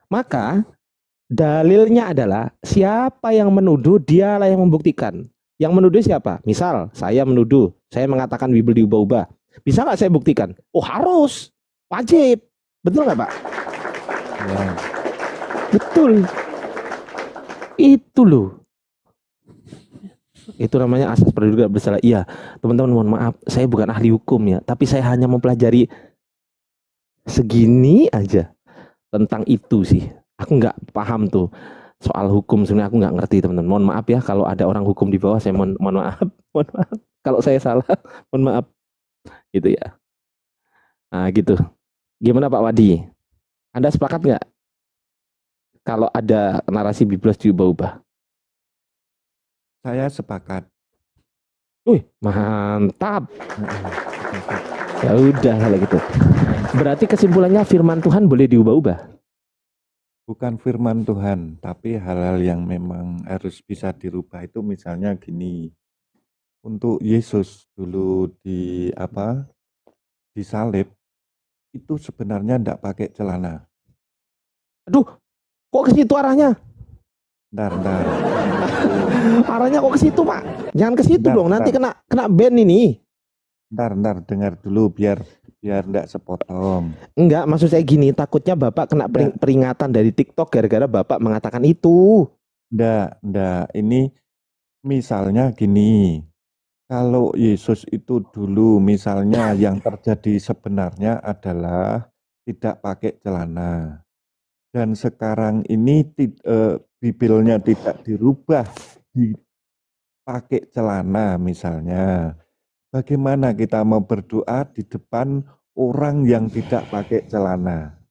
Maka dalilnya adalah siapa yang menuduh dialah yang membuktikan. Yang menuduh siapa? Misal saya menuduh, saya mengatakan Bible diubah-ubah. Bisa nggak saya buktikan? Oh harus, wajib. Betul nggak Pak? Ya. Betul. Itu loh. Itu namanya asas praduga bersalah. Iya, teman-teman mohon maaf, saya bukan ahli hukum ya, tapi saya hanya mempelajari segini aja tentang itu sih. Aku nggak paham tuh soal hukum, sebenarnya aku nggak ngerti teman-teman. Mohon maaf ya kalau ada orang hukum di bawah, saya mohon maaf, mohon maaf. Kalau saya salah, mohon maaf. Gitu ya. Nah gitu. Gimana Pak Wadi? Anda sepakat nggak kalau ada narasi Biblos diubah-ubah? Saya sepakat. Wih, mantap. Ya udah kalau gitu. Berarti kesimpulannya firman Tuhan boleh diubah-ubah? Bukan firman Tuhan, tapi hal-hal yang memang harus bisa dirubah itu misalnya gini. Untuk Yesus dulu disalib itu sebenarnya enggak pakai celana. Aduh, kok ke situ arahnya? Bentar. Arahnya kok ke situ, Pak? Jangan ke situ dong, nanti kena ban ini. Bentar, dengar dulu biar enggak sepotong. Enggak, maksud saya gini, takutnya Bapak kena peringatan dari TikTok gara-gara Bapak mengatakan itu. Enggak. Ini misalnya gini. Kalau Yesus itu dulu misalnya yang terjadi sebenarnya adalah tidak pakai celana. Dan sekarang ini Bibelnya tidak dirubah dipakai celana misalnya. Bagaimana kita mau berdoa di depan orang yang tidak pakai celana?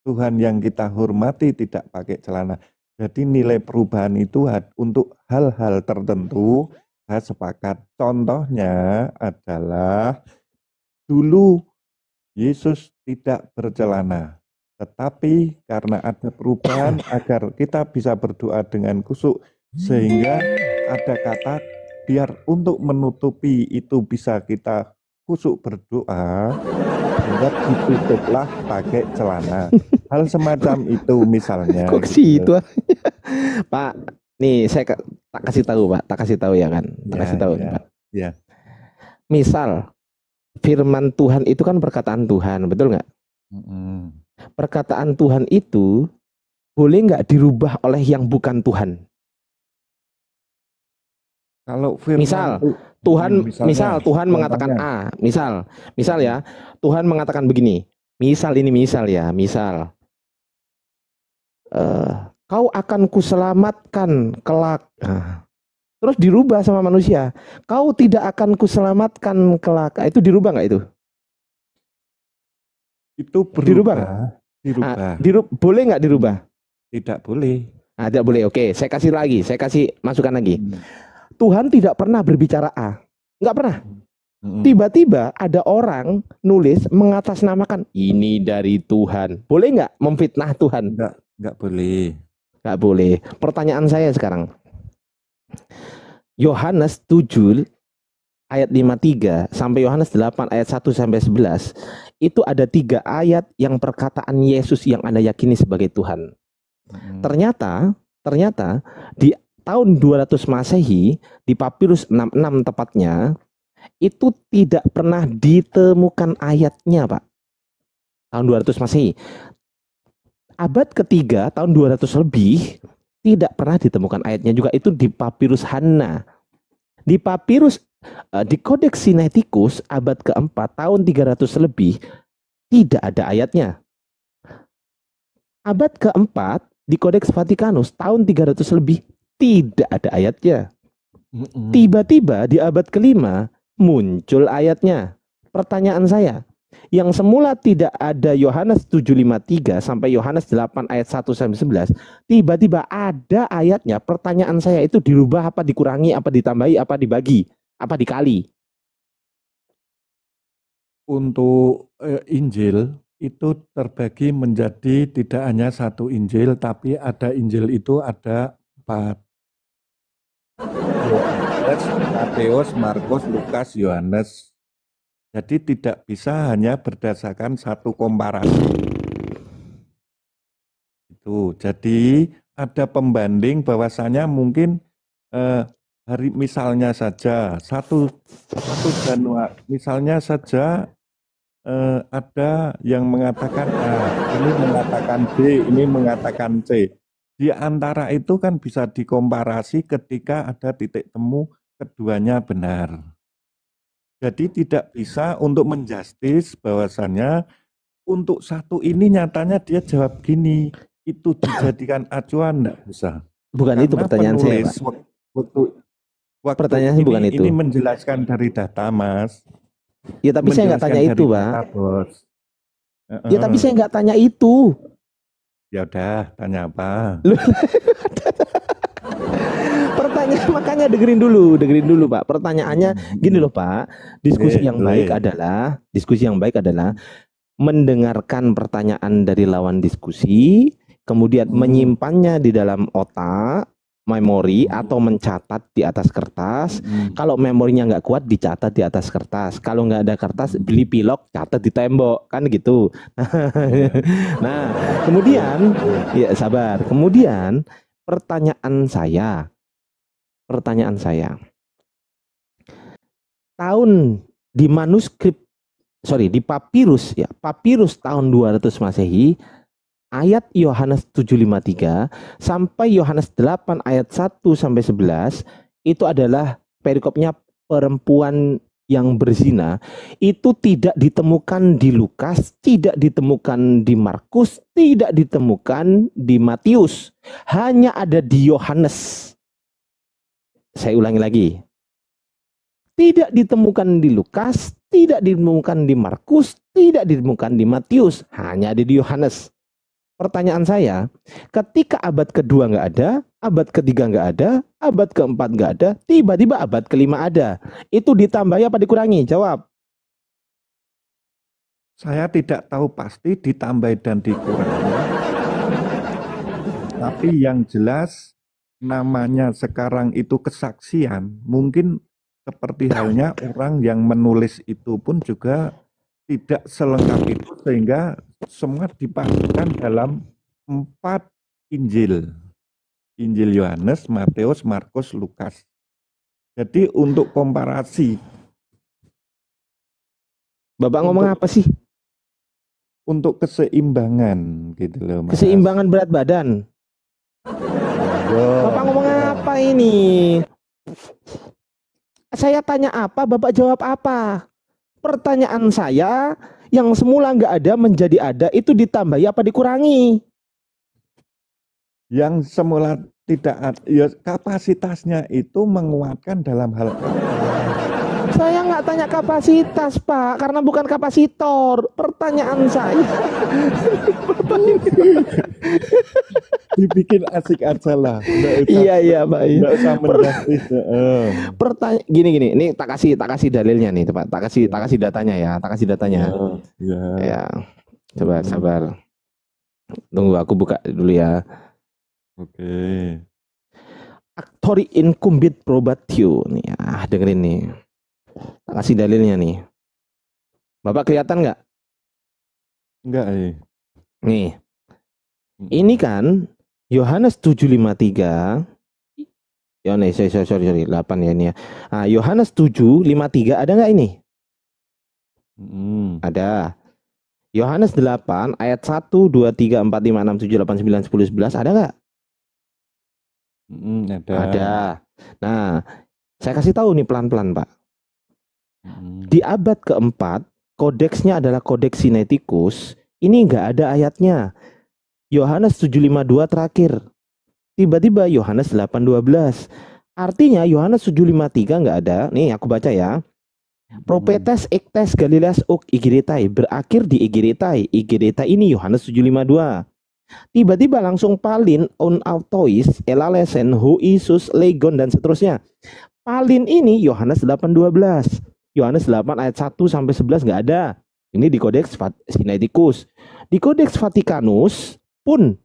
Tuhan yang kita hormati tidak pakai celana. Jadi nilai perubahan itu untuk hal-hal tertentu. Saya sepakat. Contohnya adalah dulu Yesus tidak bercelana. Tetapi karena ada perubahan agar kita bisa berdoa dengan kusuk. Sehingga ada kata biar untuk menutupi itu bisa kita kusuk berdoa. Sehingga ditutuplah pakai celana. Hal semacam itu misalnya. Kok sih itu? Pak, nih saya tak kasih tahu Pak, tak kasih tahu ya kan, tak kasih tahu Pak. Ya. Misal firman Tuhan itu kan perkataan Tuhan, betul nggak? Perkataan Tuhan itu boleh nggak dirubah oleh yang bukan Tuhan? Kalau firman misal Tuhan mengatakan A, misal ya, Tuhan mengatakan begini, misal kau akan kuselamatkan kelak. Terus dirubah sama manusia, kau tidak akan kuselamatkan kelak. Itu dirubah nggak itu? Itu berubah. Dirubah. Boleh nggak dirubah? Tidak boleh. Tidak boleh. Oke, saya kasih masukan lagi. Tuhan tidak pernah berbicara A, nggak pernah. Tiba-tiba ada orang nulis mengatasnamakan ini dari Tuhan. Boleh nggak memfitnah Tuhan? Nggak boleh. Nggak boleh. Pertanyaan saya sekarang, Yohanes 7 ayat 53 sampai Yohanes 8 ayat 1 sampai 11 itu ada 3 ayat yang perkataan Yesus yang Anda yakini sebagai Tuhan. Ternyata di tahun 200 Masehi di Papirus 66 tepatnya itu tidak pernah ditemukan ayatnya, Pak. Tahun 200 Masehi. Abad ketiga tahun 200 lebih tidak pernah ditemukan ayatnya juga, itu di Papirus Hanna. Di Papirus di Codex Sinaiticus abad keempat tahun 300 lebih tidak ada ayatnya. Abad keempat di Codex Vaticanus tahun 300 lebih tidak ada ayatnya. Tiba-tiba di abad kelima muncul ayatnya. Pertanyaan saya, yang semula tidak ada Yohanes 7:53 sampai Yohanes 8 ayat 1 sampai 11, tiba-tiba ada ayatnya. Pertanyaan saya, itu dirubah apa dikurangi, apa ditambahi, apa dibagi, apa dikali? Untuk Injil itu terbagi menjadi tidak hanya satu Injil, tapi ada Injil itu ada 4. Matius, Markus, Lukas, Yohanes. Jadi tidak bisa hanya berdasarkan satu komparasi. itu. Jadi ada pembanding bahwasanya mungkin hari misalnya saja 1 Januari misalnya saja ada yang mengatakan A, ini mengatakan B, ini mengatakan C. Di antara itu kan bisa dikomparasi ketika ada titik temu keduanya benar. Jadi tidak bisa untuk menjustis bahwasannya untuk satu ini nyatanya dia jawab gini, itu dijadikan acuan enggak bisa. Bukan itu Karena pertanyaan saya, penulis Pak. waktu Pertanyaannya bukan itu. ini menjelaskan dari data, Mas. Ya tapi saya nggak tanya itu, Pak. Data, Bos. Ya tapi saya nggak tanya itu. Ya udah, tanya apa? Pertanyaan makanya dengerin dulu Pak. Pertanyaannya gini loh Pak. Diskusi yang baik adalah mendengarkan pertanyaan dari lawan diskusi, kemudian menyimpannya di dalam otak, memori atau mencatat di atas kertas. Kalau memorinya nggak kuat, dicatat di atas kertas. Kalau nggak ada kertas, beli pilok, catat di tembok, kan gitu. Nah, kemudian ya sabar. Kemudian pertanyaan saya, tahun di manuskrip, di papirus ya, papirus tahun 200 Masehi, ayat Yohanes 7:53 sampai Yohanes 8 ayat 1 sampai 11 itu adalah perikopnya perempuan yang berzina. Itu tidak ditemukan di Lukas, tidak ditemukan di Markus, tidak ditemukan di Matius, hanya ada di Yohanes. Saya ulangi lagi. Tidak ditemukan di Lukas, tidak ditemukan di Markus, tidak ditemukan di Matius, hanya ada di Yohanes. Pertanyaan saya, ketika abad kedua nggak ada, abad ketiga nggak ada, abad keempat nggak ada, tiba-tiba abad kelima ada. Itu ditambahi apa dikurangi? Jawab. Saya tidak tahu pasti ditambah dan dikurangi. Tapi yang jelas namanya sekarang itu kesaksian, mungkin seperti halnya orang yang menulis itu pun juga tidak selengkap itu sehingga semua dipasukkan dalam 4 Injil. Injil Yohanes, Matius, Markus, Lukas. Jadi untuk komparasi. Bapak ngomong apa sih? Untuk keseimbangan gitu loh, Mas. Keseimbangan berat badan. Bapak ngomong apa ini? Saya tanya apa, Bapak jawab apa? Pertanyaan saya, yang semula nggak ada menjadi ada, itu ditambahi apa dikurangi? Yang semula tidak ada, ya kapasitasnya itu menguatkan dalam hal apa? Saya nggak tanya kapasitas, Pak, karena bukan kapasitor. Pertanyaan saya. Dibikin asik aja lah. Iya, Pak. Nggak usah menjustis. Gini, ini tak kasih dalilnya nih, Pak. Tak kasih datanya ya, Ya, coba sabar. Tunggu aku buka dulu ya. Oke. Actori incumbit probatio nih, dengerin nih. Tak kasih dalilnya nih. Bapak kelihatan nggak? Enggak, Nih. Ini kan Yohanes 7:53. Sorry, 8 ya ini ya. Nah, Yohanes 7:53 ada nggak ini? Ada. Yohanes 8 ayat 1, 2, 3, 4, 5, 6, 7, 8, 9, 10, 11 ada nggak? Ada. Nah, saya kasih tahu nih pelan-pelan, Pak. Di abad keempat, kodeksnya adalah kodeks Sinaiticus. Ini nggak ada ayatnya. Yohanes 7:52 terakhir. Tiba-tiba Yohanes 8:12. Artinya Yohanes 7:53 nggak ada. Nih aku baca ya. Propetes ektes Galileas ok igiretai, berakhir di igiretai. Igiretai ini Yohanes 7:52. Tiba-tiba langsung palin on autois elalesen ho Isus legon dan seterusnya. Palin ini Yohanes 8:12. Yohanes 8 ayat 1 sampai 11 nggak ada. Ini di kodeks Sinaiticus. Di kodeks Vatikanus pun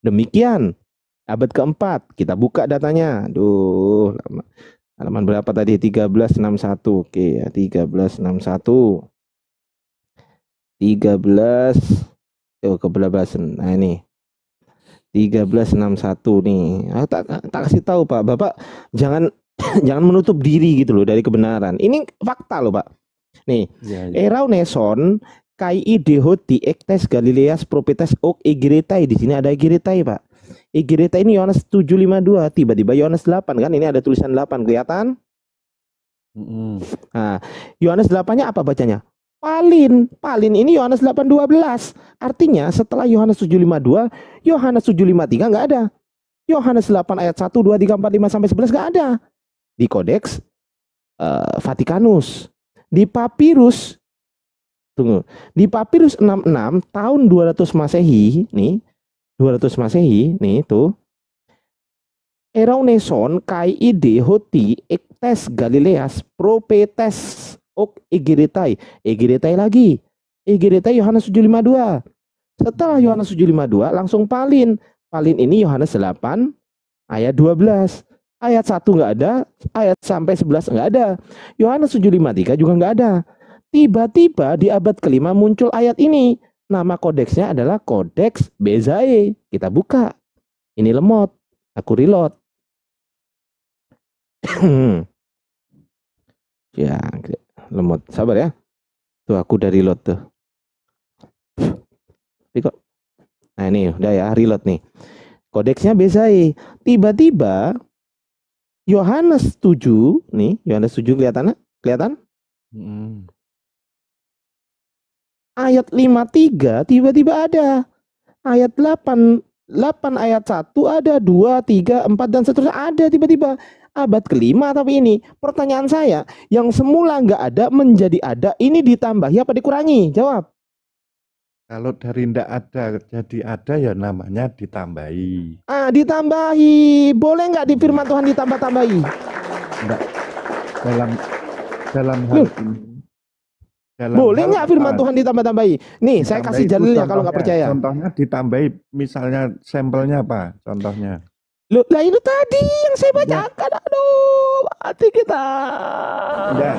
demikian. Abad keempat, kita buka datanya. Aduh, halaman berapa tadi? 1361. Oke, ya, 1361. 13 kebelabasan. Nah, ini. 13:61 nih. Tak kasih tahu Pak. Bapak jangan jangan menutup diri gitu loh dari kebenaran. Ini fakta loh Pak. Nih, Erauneson kai dehoti ektes Galileas propetes ok egeretai. Di sini ada egeretai Pak. Egeretai ini Yohanes 7:52. Tiba-tiba Yohanes 8 kan? Ini ada tulisan 8 kelihatan? Nah, Yohanes 8-nya apa bacanya? Palin ini Yohanes 8:12. Artinya setelah Yohanes 7:52, Yohanes 7:53 nggak ada. Yohanes 8 ayat 1, 2, 3, 4, 5 sampai 11 nggak ada. Di Kodeks Vatikanus, di Papirus 66 tahun 200 Masehi nih, 200 Masehi nih itu. Erauneson kai ide hoti ektes Galileas propetes ok egeretai lagi. Egeretai Yohanes 7:52. Setelah Yohanes 7:52 langsung palin. Palin ini Yohanes 8 ayat 12. Ayat 1 nggak ada, ayat sampai 11 nggak ada. Yohanes 7:53 juga nggak ada. Tiba-tiba di abad kelima muncul ayat ini. Nama kodeksnya adalah Kodeks Bezae. Kita buka. Ini lemot. Aku reload. Ya, lemot. Sabar ya. Tuh aku udah reload tuh. Tapi kok. Nah ini udah ya reload nih. Kodeksnya Bezae. Tiba-tiba Yohanes 7 nih, Yohanes 7 kelihatan? Ayat 53 tiba-tiba ada. Ayat 8 ayat 1 ada, 2, 3, 4 dan seterusnya ada tiba-tiba. Abad kelima tapi ini. Pertanyaan saya, yang semula nggak ada menjadi ada, ini ditambahi apa dikurangi? Jawab. Kalau dari ndak ada jadi ada ya namanya ditambahi. Ditambahi. Boleh nggak di firman Tuhan ditambah-tambahi? Enggak. Dalam hal ini. Boleh nggak firman Tuhan ditambah-tambahi? Nih, saya kasih dalilnya kalau nggak percaya. Contohnya ditambahi, misalnya sampelnya apa? Contohnya. Loh, lah itu tadi yang saya bacakan. Aduh, hati kita. Enggak.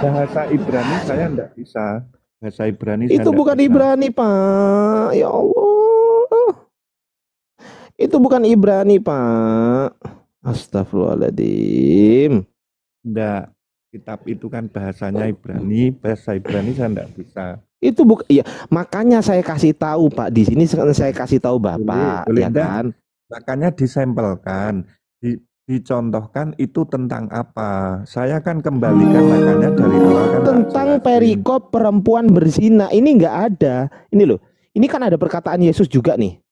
Bahasa Ibrani saya enggak bisa. Bahasa Ibrani itu bukan bisa. Ibrani Pak. Ya Allah. Itu bukan Ibrani Pak. Astagfirullahaladzim. Enggak. Kitab itu kan bahasanya Ibrani. Bahasa Ibrani saya enggak bisa. Itu bukan. Iya, makanya saya kasih tahu Pak. Di sini saya kasih tahu Bapak. Boleh, ya kan? Makanya disampelkan, dicontohkan itu tentang apa. Saya kan kembalikan makanya dari awal kan tentang perikop perempuan berzina. Ini nggak ada. Ini loh. Ini kan ada perkataan Yesus juga nih.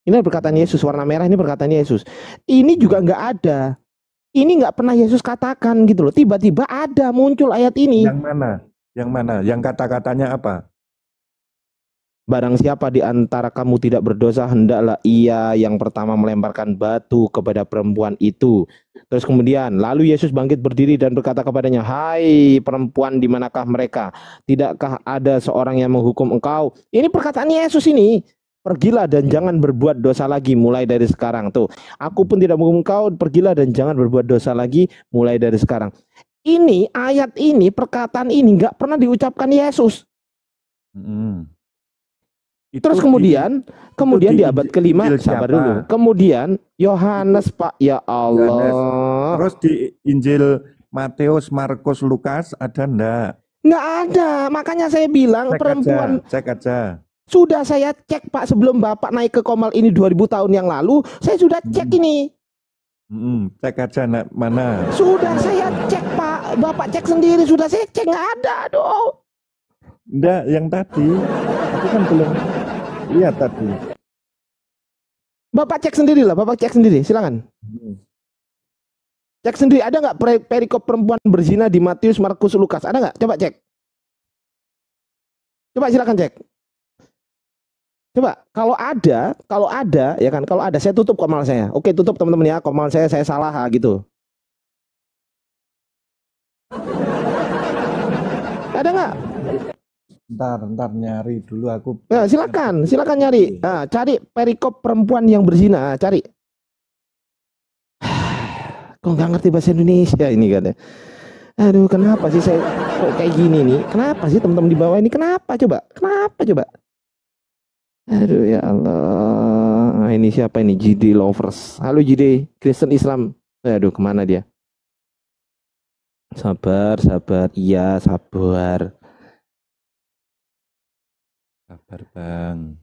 Ini ada perkataan Yesus warna merah, ini perkataan Yesus. Ini juga nggak ada. Ini nggak pernah Yesus katakan gitu loh. Tiba-tiba ada muncul ayat ini. Yang mana? Yang mana? Yang kata-katanya apa? Barang siapa di antara kamu tidak berdosa, hendaklah ia yang pertama melemparkan batu kepada perempuan itu. Terus kemudian, lalu Yesus bangkit berdiri dan berkata kepadanya, hai perempuan, di manakah mereka? Tidakkah ada seorang yang menghukum engkau? Ini perkataan Yesus ini. Pergilah dan jangan berbuat dosa lagi mulai dari sekarang. Tuh, aku pun tidak menghukum engkau, pergilah dan jangan berbuat dosa lagi mulai dari sekarang. Ini, ayat ini, perkataan ini nggak pernah diucapkan Yesus. Terus kemudian di abad kelima, sabar dulu. Kemudian Yohanes Pak, ya Allah. Terus di Injil Matius, Markus, Lukas ada enggak? Nggak ada. Makanya saya bilang perempuan. Cek aja. Sudah saya cek Pak sebelum Bapak naik ke Komal ini 2000 tahun yang lalu. Saya sudah cek ini. Cek aja mana? Sudah saya cek Pak. Bapak cek sendiri. Sudah saya cek nggak ada. Aduh. Enggak, yang tadi. Aku kan belum lihat tadi. Bapak cek sendiri lah, Bapak cek sendiri, silakan. Cek sendiri, ada nggak perikop perempuan berzina di Matius, Markus, Lukas? Ada nggak? Coba cek. Coba silakan cek. Coba, kalau ada, ya kan, kalau ada, saya tutup komal saya. Oke, tutup teman-teman ya, komal saya salah gitu. Ada nggak? Ntar nyari dulu aku. Nah, silakan nyari. Nah, cari perikop perempuan yang berzina, cari. Kok nggak ngerti bahasa Indonesia ini katanya. Aduh, kenapa sih saya kok kayak gini nih? Kenapa sih teman-teman di bawah ini? Kenapa coba? Aduh ya Allah. ini siapa ini? JD Lovers. Halo JD, Kristen Islam. Aduh, kemana dia? Sabar. Iya, sabar. Sabar Bang.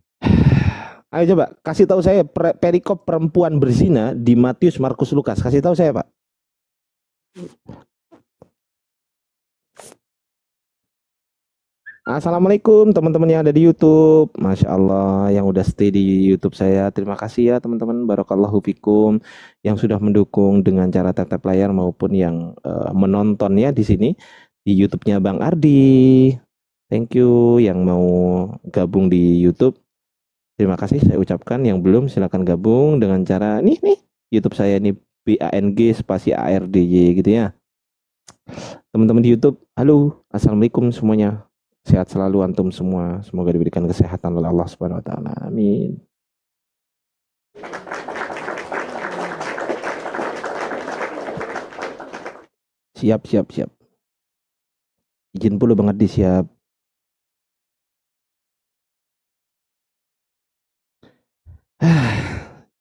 Ayo coba kasih tahu saya perikop perempuan berzina di Matius, Markus, Lukas. Kasih tahu saya, Pak. Assalamualaikum teman-teman yang ada di YouTube. Masya Allah yang udah stay di YouTube saya. Terima kasih ya teman-teman. Barakallahu fikum yang sudah mendukung dengan cara tap layar maupun yang menontonnya di sini di YouTube-nya Bang Ardi. Thank you yang mau gabung di YouTube. Terima kasih saya ucapkan. Yang belum silakan gabung dengan cara nih YouTube saya ini BANG spasi ARDY gitu ya. Teman-teman di YouTube, halo, assalamualaikum semuanya. Sehat selalu antum semua. Semoga diberikan kesehatan oleh Allah Subhanahu wa taala. Amin. Siap. Izin dulu banget disiap.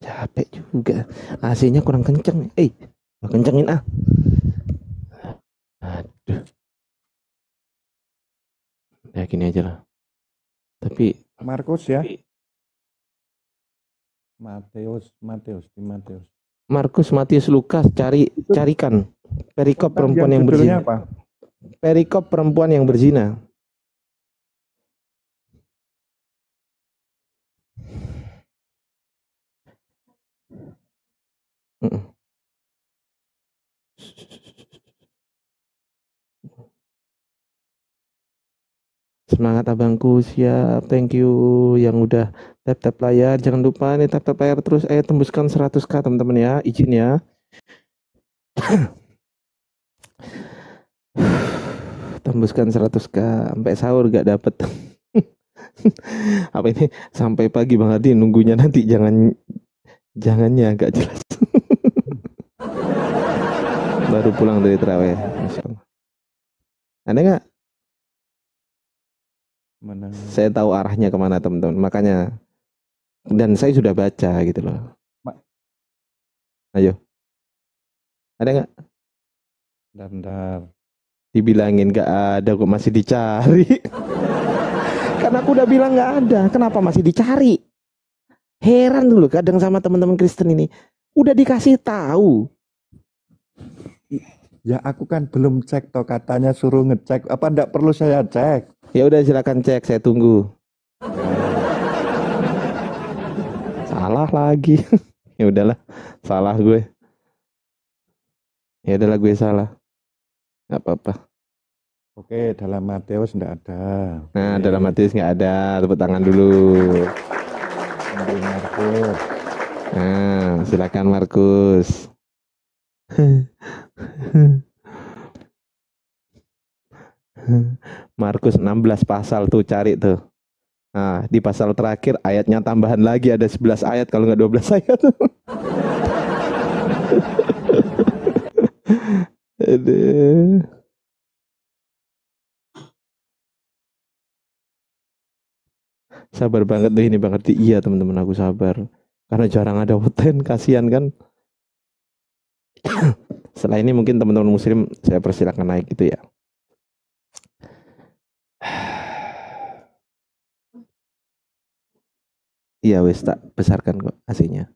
Capek juga. AC-nya kurang kenceng. Kencengin ah. Aduh. Ya gini aja lah. Tapi Markus ya. Matius. Markus, Matius, Lukas, carikan perikop perempuan yang berzina. Apa? Perikop perempuan yang berzina. Semangat abangku, siap. Thank you yang udah tap layar. Jangan lupa nih tap layar terus. Tembuskan 100k teman-teman ya. Izin ya. Tembuskan 100k sampai sahur gak dapet. Apa ini sampai pagi Bang Ardi nunggunya nanti jangannya agak jelas. Baru pulang dari terawih. Masya Allah. Ada nggak? Mana? Saya tahu arahnya kemana teman-teman. Makanya dan saya sudah baca gitu loh. Ayo. Ada nggak? Bentar. Dibilangin nggak ada kok masih dicari. Karena aku udah bilang nggak ada. Kenapa masih dicari? Heran dulu kadang sama teman-teman Kristen ini. Udah dikasih tahu. Ya aku kan belum cek toh, katanya suruh ngecek. Apa enggak perlu saya cek? Ya udah silakan cek, saya tunggu. Salah lagi. Ya udahlah, salah gue. Ya udahlah gue salah. Nggak apa-apa. Oke, dalam Matius enggak ada. Nah, dalam Matius nggak ada. Tepuk tangan dulu. Markus. Nah, silakan Markus. Markus 16 pasal tuh cari tuh. Nah, di pasal terakhir ayatnya tambahan lagi ada 11 ayat kalau nggak 12 ayat. Aduh. Sabar banget deh ini Bang Ardi. Iya teman-teman aku sabar. Karena jarang ada hoten, kasihan kan. Setelah ini mungkin teman-teman muslim saya persilakan naik gitu ya. Iya wes tak besarkan kok AC-nya.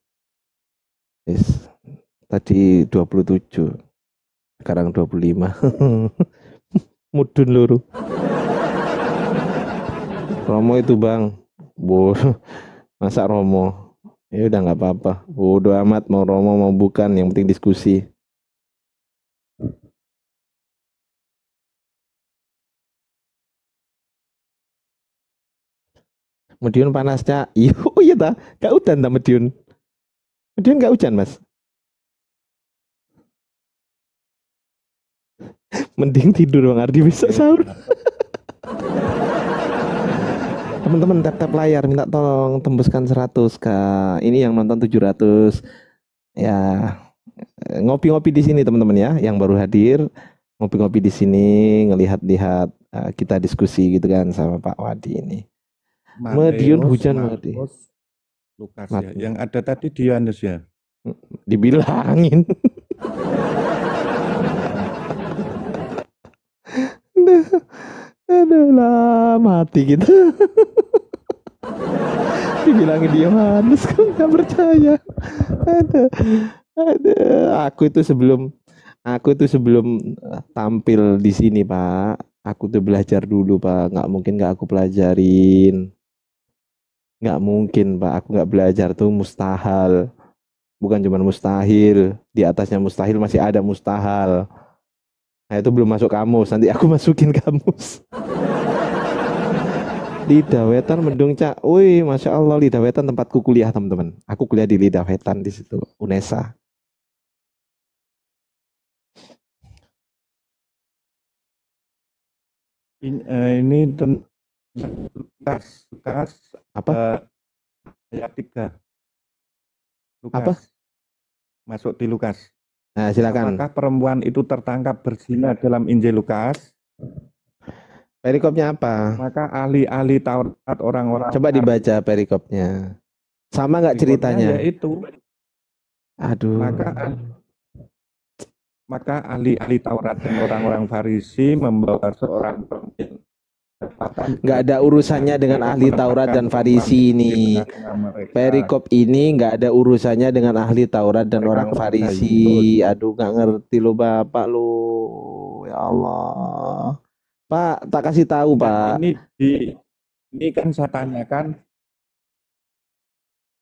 Wes. Tadi 27. Sekarang 25. Mudun luru. Romo itu Bang. Masa Romo? Ya udah nggak apa-apa. Bodo amat mau Romo mau bukan, yang penting diskusi. Medion panasnya, iya ta, gak udan ta Medion. Medion gak hujan Mas. Mending tidur Bang Ardi besok sahur. Teman-teman tap layar minta tolong tembuskan 100k. Ini yang nonton 700. Ya ngopi-ngopi di sini teman-teman ya, yang baru hadir ngopi-ngopi di sini ngelihat-lihat kita diskusi gitu kan sama Pak Wadi ini. Medion hujan Wadi. Lukas ya. Matius. Yang ada tadi di Yohanes ya. Dibilangin. Aduh lah, mati gitu. Dibilangin di Yohanes, kok nggak percaya. Aduh, aku itu sebelum tampil di sini, Pak. Aku tuh belajar dulu, Pak. Nggak mungkin nggak aku pelajarin. Nggak mungkin, Pak. Aku nggak belajar tuh mustahil. Bukan cuma mustahil, di atasnya mustahil masih ada mustahil. Nah itu belum masuk kamus, nanti aku masukin kamus. Lidah Wetan Mendung Cak. Wih, Masya Allah, Lidah Wetan tempatku kuliah, teman-teman. Aku kuliah di Lidah Wetan di situ, UNESA. Ini tentang Lukas Apa? ayat 3. Apa? Lukas. Masuk di Lukas. Nah, silakan. Apakah perempuan itu tertangkap berzina dalam Injil Lukas? Perikopnya apa? Maka ahli-ahli Taurat orang-orang Coba dibaca perikopnya. Sama nggak ceritanya? Yaitu, Aduh. maka ahli-ahli Taurat dan orang-orang Farisi membawa seorang perempuan. Nggak ada urusannya dengan ahli Taurat dan Farisi ini. Perikop ini nggak ada urusannya dengan ahli Taurat dan orang Farisi. Aduh, nggak ngerti lo Bapak lo. Ya Allah. Pak, tak kasih tahu Pak. Ini kan saya tanyakan,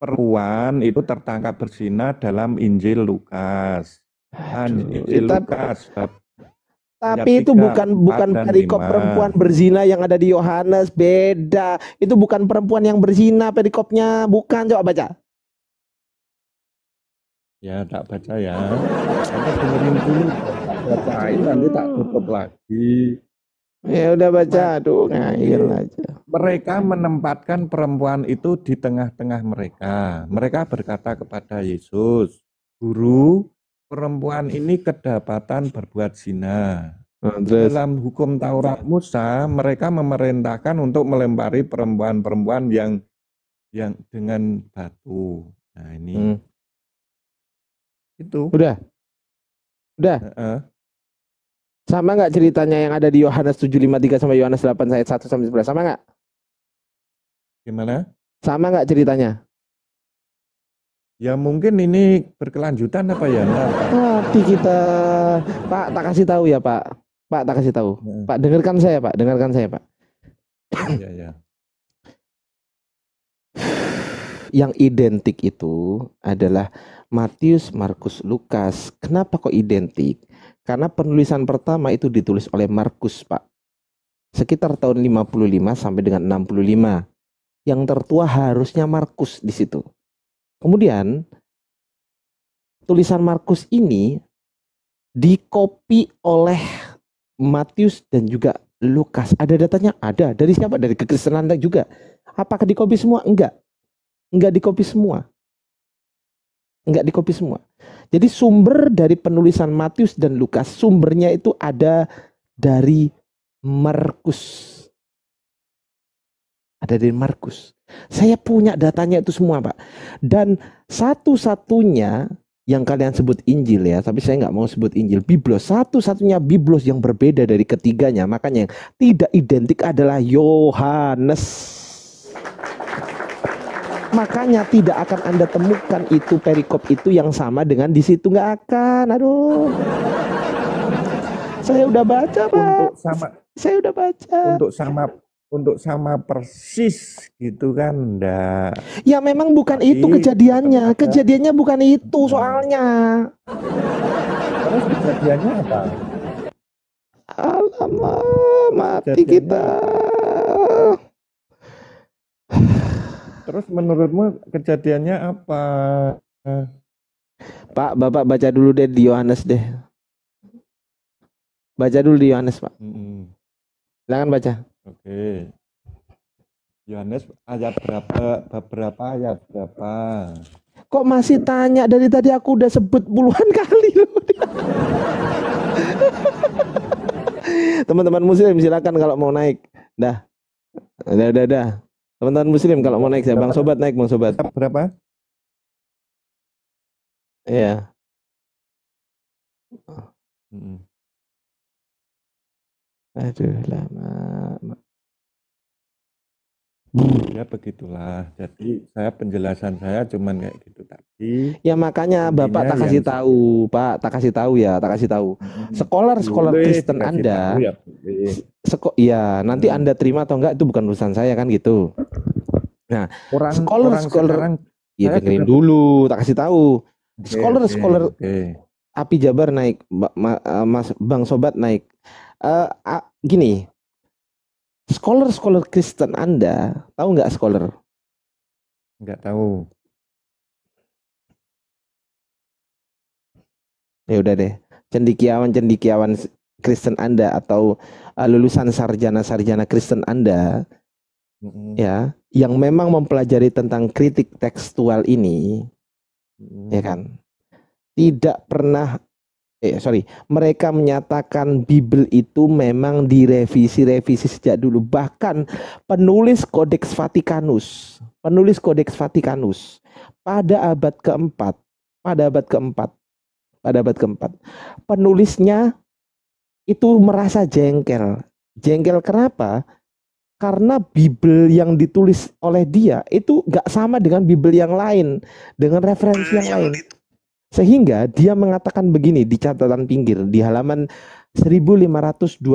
perempuan itu tertangkap berzina dalam Injil Lukas. Injil Lukas tapi itu bukan perikop perempuan berzina yang ada di Yohanes, beda. Itu bukan perempuan yang berzina perikopnya, bukan. Coba baca. Ya, tak baca ya. Nanti dengerin dulu, bacain nanti tak tutup lagi. Ya udah baca, aduh ngayal aja. Mereka menempatkan perempuan itu di tengah-tengah mereka. Mereka berkata kepada Yesus, "Guru, perempuan ini kedapatan berbuat zina." Dalam hukum Taurat Musa, mereka memerintahkan untuk melempari perempuan-perempuan yang dengan batu. Nah ini, itu. Udah. Sama nggak ceritanya yang ada di Yohanes 7:53 sampai Yohanes 8 ayat 1 sampai 11? Sama nggak? Gimana? Sama nggak ceritanya? Ya mungkin ini berkelanjutan apa ya? Hati kita, Pak, tak kasih tahu ya Pak. Pak, tak kasih tahu. Pak, dengarkan saya Pak. Ya. Yang identik itu adalah Matius, Markus, Lukas. Kenapa kok identik? Karena penulisan pertama itu ditulis oleh Markus, Pak. Sekitar tahun 55 sampai dengan 65. Yang tertua harusnya Markus di situ. Kemudian tulisan Markus ini dikopi oleh Matius dan juga Lukas. Ada datanya? Ada. Dari siapa? Dari kekristenan juga. Apakah dikopi semua? Enggak. Enggak dikopi semua. Jadi sumber dari penulisan Matius dan Lukas, sumbernya itu ada dari Markus. Saya punya datanya itu semua, Pak. Dan satu-satunya yang kalian sebut Injil ya, tapi saya nggak mau sebut Injil, Biblos. Satu-satunya Biblos yang berbeda dari ketiganya, makanya yang tidak identik adalah Yohanes. Makanya tidak akan Anda temukan itu perikop itu yang sama dengan di situ, nggak akan. Aduh. Saya udah baca, Pak. Untuk sama persis gitu kan, enggak. Ya memang bukan itu kejadiannya. Kejadiannya bukan itu soalnya. Terus kejadiannya apa? Alamak, mati kita. Terus menurutmu kejadiannya apa? Pak, Bapak baca dulu deh di Yohanes deh. Baca dulu di Yohanes, Pak. Silakan baca. Oke. Yohanes ayat berapa? Ayat berapa? Kok masih tanya? Dari tadi aku udah sebut puluhan kali loh. Teman-teman muslim silakan kalau mau naik. Dah. Teman-teman muslim kalau mau naik saya Bang Sobat naik Bang Sobat. Berapa? Iya. Aduh lama. Ya begitulah. Jadi penjelasan saya cuman kayak gitu tadi. Ya makanya Bapak tak kasih tahu, Pak, tak kasih tahu ya, tak kasih tahu. Sekolah Kristen Anda, ya nanti Anda terima atau enggak itu bukan urusan saya kan gitu. Nah, sekolah ya dengerin dulu, tak kasih tahu. Sekolah Api Jabar naik, Mas Bang Sobat naik. Gini, scholar Kristen Anda tahu nggak scholar? Nggak tahu. Ya udah deh, cendikiawan Kristen Anda atau lulusan sarjana Kristen Anda, ya, yang memang mempelajari tentang kritik tekstual ini, ya kan, tidak pernah. Mereka menyatakan Bible itu memang direvisi sejak dulu. Bahkan penulis Codex Vaticanus pada abad keempat, penulisnya itu merasa jengkel. Kenapa? Karena Bible yang ditulis oleh dia itu gak sama dengan Bible yang lain, dengan referensi yang lain. Sehingga dia mengatakan begini di catatan pinggir di halaman 1512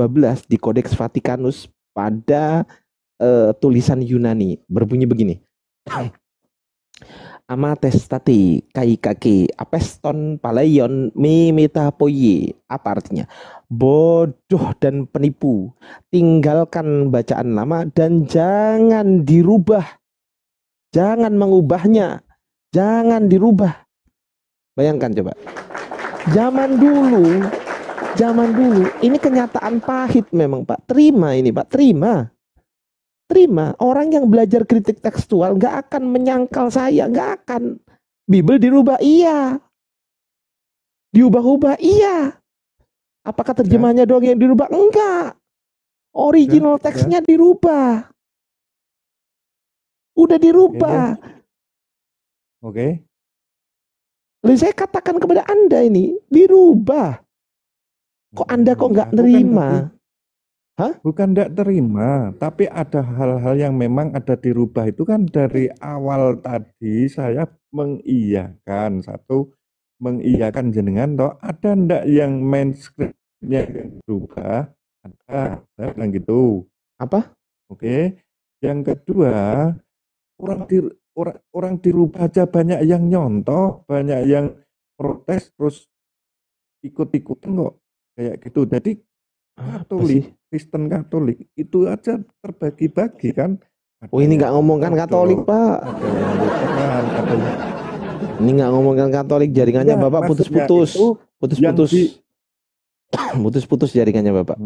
di Codex Vaticanus pada tulisan Yunani berbunyi begini. Amatestati kaikake apeston paleion mimetapoye. Apa artinya? Bodoh dan penipu. Tinggalkan bacaan lama dan jangan dirubah. Jangan mengubahnya. Jangan dirubah. Bayangkan coba. Zaman dulu ini kenyataan pahit memang Pak. Terima ini Pak, terima. Orang yang belajar kritik tekstual nggak akan menyangkal saya, nggak akan. Bible dirubah, iya. Diubah-ubah, iya. Apakah terjemahnya doang yang dirubah? Enggak. Original teksnya dirubah. Udah dirubah. Oke. Lalu saya katakan kepada Anda ini dirubah. Kok Anda kok nggak terima? Bukan nggak terima, tapi ada hal-hal yang memang ada dirubah itu kan dari awal tadi saya mengiyakan jenengan toh ada ndak yang manuskripnya berubah? Ada, saya bilang gitu. Apa? Oke. Yang kedua, orang dirubah aja banyak yang nyontoh, banyak yang protes terus ikut-ikutan kok kayak gitu. Jadi Kristen Katolik itu aja terbagi-bagi kan. Ini nggak ngomongkan Katolik Pak. Ini nggak ngomongkan Katolik, jaringannya Bapak putus-putus. Putus-putus jaringannya Bapak.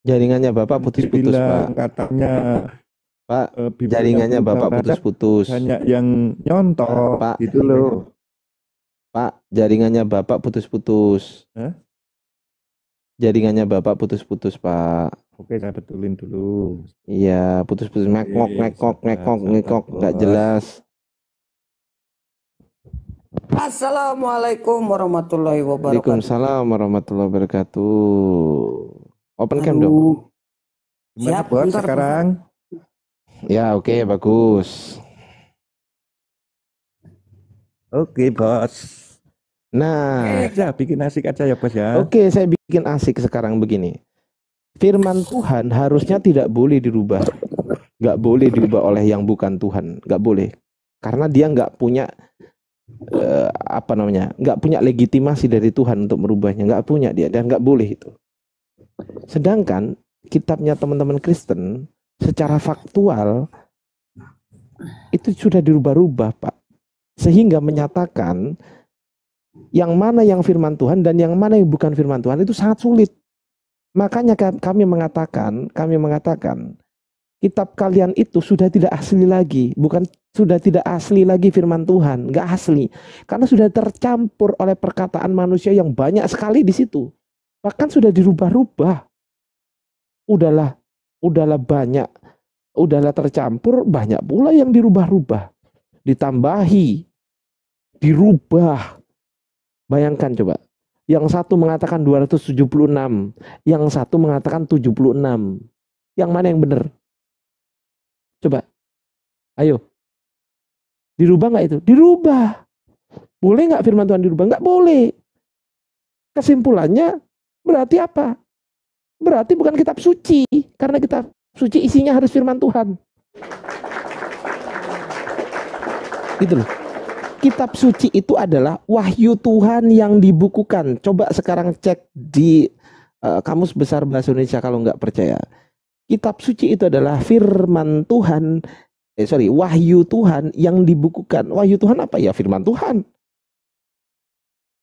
Jaringannya Bapak putus-putus Pak. Katanya Pak, jaringannya Bapak putus-putus. Banyak yang nyontoh Pak, gitu loh. Pak, jaringannya Bapak putus-putus. Jaringannya Bapak putus-putus Pak. Oke, saya betulin dulu. Iya, putus-putus, ngekok, nggak jelas. Assalamualaikum warahmatullahi wabarakatuh. Waalaikumsalam warahmatullahi wabarakatuh. Open cam dong. Gimana Bos sekarang? Ya oke, bagus. Oke Bos. Nah, bikin asik aja ya Bos ya. Oke, saya bikin asik sekarang begini. Firman Tuhan harusnya tidak boleh dirubah. Nggak boleh diubah oleh yang bukan Tuhan. Nggak boleh. Karena dia nggak punya nggak punya legitimasi dari Tuhan untuk merubahnya. Nggak punya dia dan nggak boleh itu. Sedangkan kitabnya teman-teman Kristen secara faktual itu sudah dirubah-rubah Pak, sehingga menyatakan yang mana yang firman Tuhan dan yang mana yang bukan firman Tuhan itu sangat sulit. Makanya kami mengatakan kitab kalian itu sudah tidak asli lagi, sudah tidak asli lagi firman Tuhan, nggak asli, karena sudah tercampur oleh perkataan manusia yang banyak sekali di situ. Bahkan sudah dirubah-rubah. Udahlah banyak, udahlah tercampur, banyak pula yang dirubah-rubah, ditambahi, dirubah. Bayangkan coba. Yang satu mengatakan 276, yang satu mengatakan 76. Yang mana yang benar? Coba. Ayo. Dirubah nggak itu? Dirubah. Boleh nggak firman Tuhan dirubah? Nggak boleh. Kesimpulannya berarti apa? Berarti bukan kitab suci. Karena kitab suci isinya harus firman Tuhan. Gitu loh. Kitab suci itu adalah wahyu Tuhan yang dibukukan. Coba sekarang cek di Kamus Besar Bahasa Indonesia kalau nggak percaya. Kitab suci itu adalah firman Tuhan, wahyu Tuhan yang dibukukan. Wahyu Tuhan apa ya? Firman Tuhan.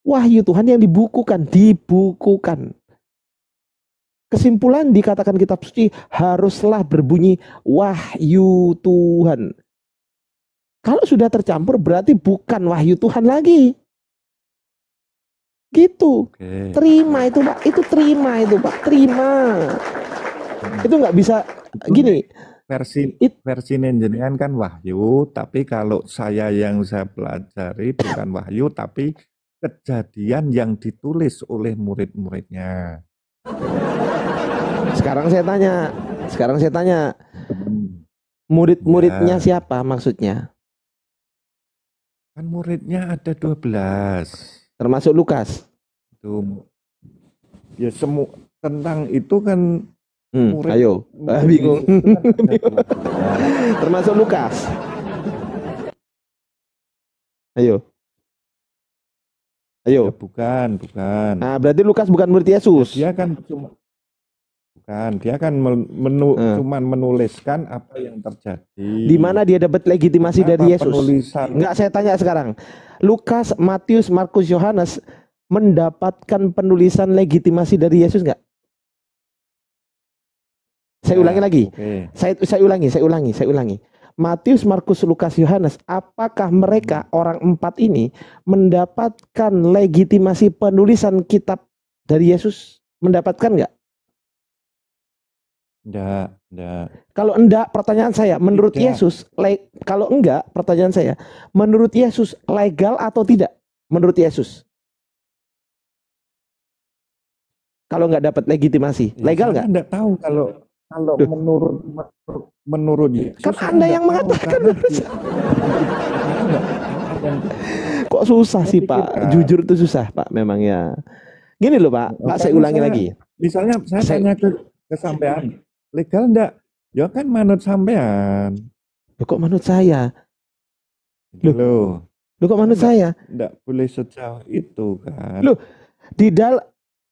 Wahyu Tuhan yang dibukukan. Kesimpulan dikatakan kitab suci haruslah berbunyi wahyu Tuhan. Kalau sudah tercampur berarti bukan wahyu Tuhan lagi. Gitu. Oke. Terima itu Pak. Itu terima itu Pak. Terima. Itu nggak bisa gini. Versi jenengan kan wahyu, tapi kalau saya pelajari bukan wahyu, tapi kejadian yang ditulis oleh murid-muridnya. Sekarang saya tanya. Murid-muridnya siapa maksudnya? Kan muridnya ada 12. Termasuk Lukas. Itu ya semua tentang itu kan murid. Ayo, bingung. Termasuk Lukas. Ayo. Ya, bukan. Nah, berarti Lukas bukan murid Yesus. Dia kan cuma cuman menuliskan apa yang terjadi. Di mana dia dapat legitimasi dari Yesus? Penulisan. Enggak, saya tanya sekarang. Lukas, Matius, Markus, Yohanes mendapatkan penulisan legitimasi dari Yesus enggak? Saya ulangi lagi. Okay. Saya ulangi. Matius, Markus, Lukas, Yohanes, apakah mereka orang 4 ini mendapatkan legitimasi penulisan kitab dari Yesus? Mendapatkan enggak? Enggak. Kalau enggak, pertanyaan saya, menurut Yesus, kalau enggak, pertanyaan saya, menurut Yesus legal atau tidak? Menurut Yesus, kalau enggak dapat legitimasi, legal enggak? Enggak tahu kalau menurut Yesus. Kan Anda yang mengatakan. Kok susah sih Pak? Jujur itu susah Pak, memang ya. Gini loh Pak, saya ulangi lagi. Misalnya saya tanya ke sampean, legal enggak? Ya kan manut sampean. Loh, kok manut saya? Loh kok manut saya? Enggak boleh sejauh itu kan. Loh,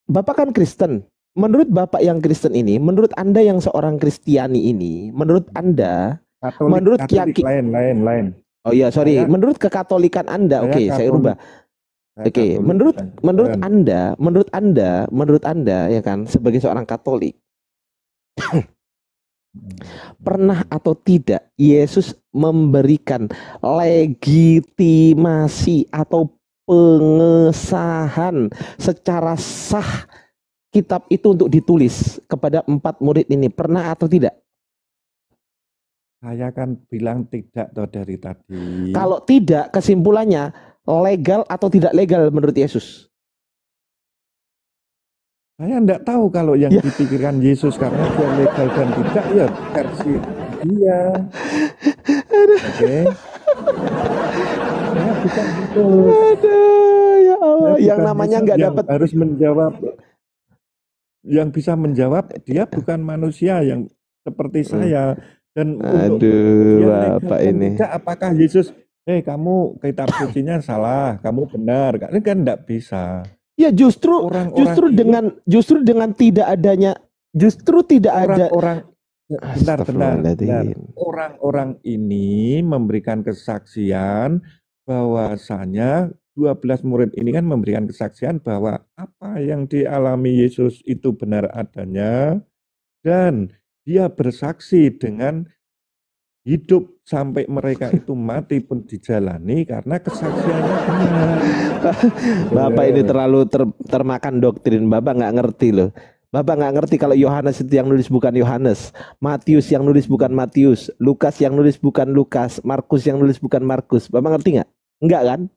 Bapak kan Kristen. Menurut Bapak yang Kristen ini, menurut Anda yang seorang Kristiani ini, menurut Anda, menurut keyakinan lain. Oh iya, sorry. Menurut kekatolikan Anda, oke, saya rubah. Oke, menurut Anda ya kan, sebagai seorang Katolik, pernah atau tidak Yesus memberikan legitimasi atau pengesahan secara sah kitab itu untuk ditulis kepada 4 murid ini? Pernah atau tidak? Saya kan bilang tidak toh dari tadi. Kalau tidak, kesimpulannya legal atau tidak legal menurut Yesus? Saya enggak tahu kalau yang dipikirkan Yesus karena dia legal dan tidak, ya versi dia. Oke. Saya bukan gitu. Aduh, ya Allah. Yang namanya nggak dapat. Harus menjawab. Yang bisa menjawab dia bukan manusia yang seperti saya. Dan Bapak ini. Tidak, apakah Yesus, kamu kitab sucinya salah, kamu benar, ini kan enggak bisa. Ya justru dengan tidak adanya, orang-orang ini memberikan kesaksian bahwasanya 12 murid ini kan memberikan kesaksian bahwa apa yang dialami Yesus itu benar adanya, dan dia bersaksi dengan hidup sampai mereka itu mati pun dijalani karena kesaksiannya benar. Bapak ini terlalu termakan doktrin. Bapak nggak ngerti loh. Bapak nggak ngerti kalau Yohanes itu yang nulis bukan Yohanes, Matius yang nulis bukan Matius, Lukas yang nulis bukan Lukas, Markus yang nulis bukan Markus. Bapak ngerti nggak? Enggak kan?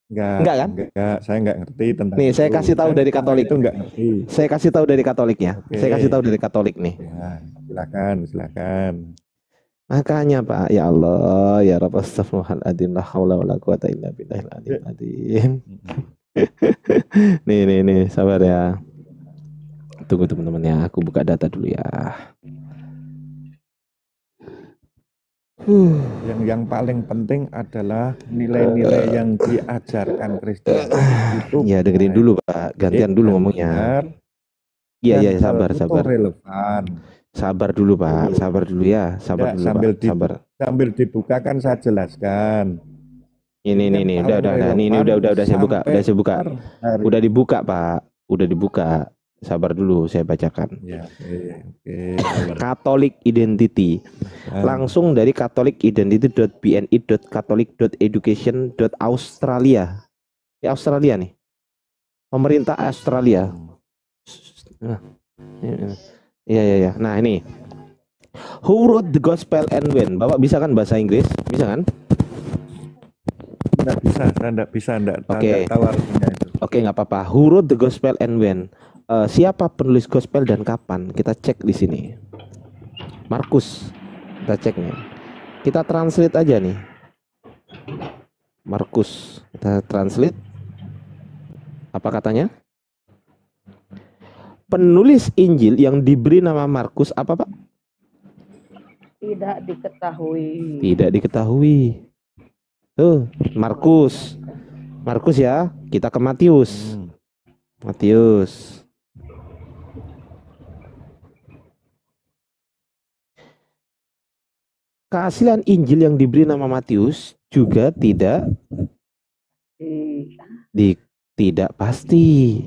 Enggak kan? Enggak, saya nggak ngerti tentang Nih, itu. saya kasih tahu dari Katolik. Itu nggak ngerti. Saya kasih tahu dari Katoliknya. Oke. Saya kasih tahu dari Katolik nih. Ya, silakan. Makanya Pak, ya Allah, ya Rabb, astagfirullahaladzim, la haula wala quwata illa billahil aliyil azim. Nih, sabar ya. Tunggu teman-teman ya, aku buka data dulu ya. Yang paling penting adalah nilai-nilai yang diajarkan Kristus itu. Ya dengerin dulu Pak, gantian dulu ngomongnya. Iya, sabar. Relevan. Sabar dulu Pak, sabar dulu ya, sabar dulu Pak, sabar. Sambil dibukakan saya jelaskan. Ini, udah saya buka, udah dibuka Pak, udah dibuka. Sabar dulu, saya bacakan. Ya, oke. Catholic Identity. Langsung dari catholicidentity.bni.catholic.education.australia. Australia nih. Pemerintah Australia. Iya. Nah, ini. Who wrote the gospel and when? Bapak bisa kan bahasa Inggris? Bisa kan? Enggak bisa. Oke. Tahu artinya itu. Oke, nggak apa-apa. Who wrote the gospel and when? Siapa penulis gospel dan kapan? Kita cek di sini. Markus. Kita cek nih. Kita translate aja nih. Markus. Kita translate. Apa katanya? Penulis Injil yang diberi nama Markus apa Pak? Tidak diketahui. Tidak diketahui. Tuh, Markus. Markus ya. Kita ke Matius. Matius. Keaslian Injil yang diberi nama Matius juga tidak pasti.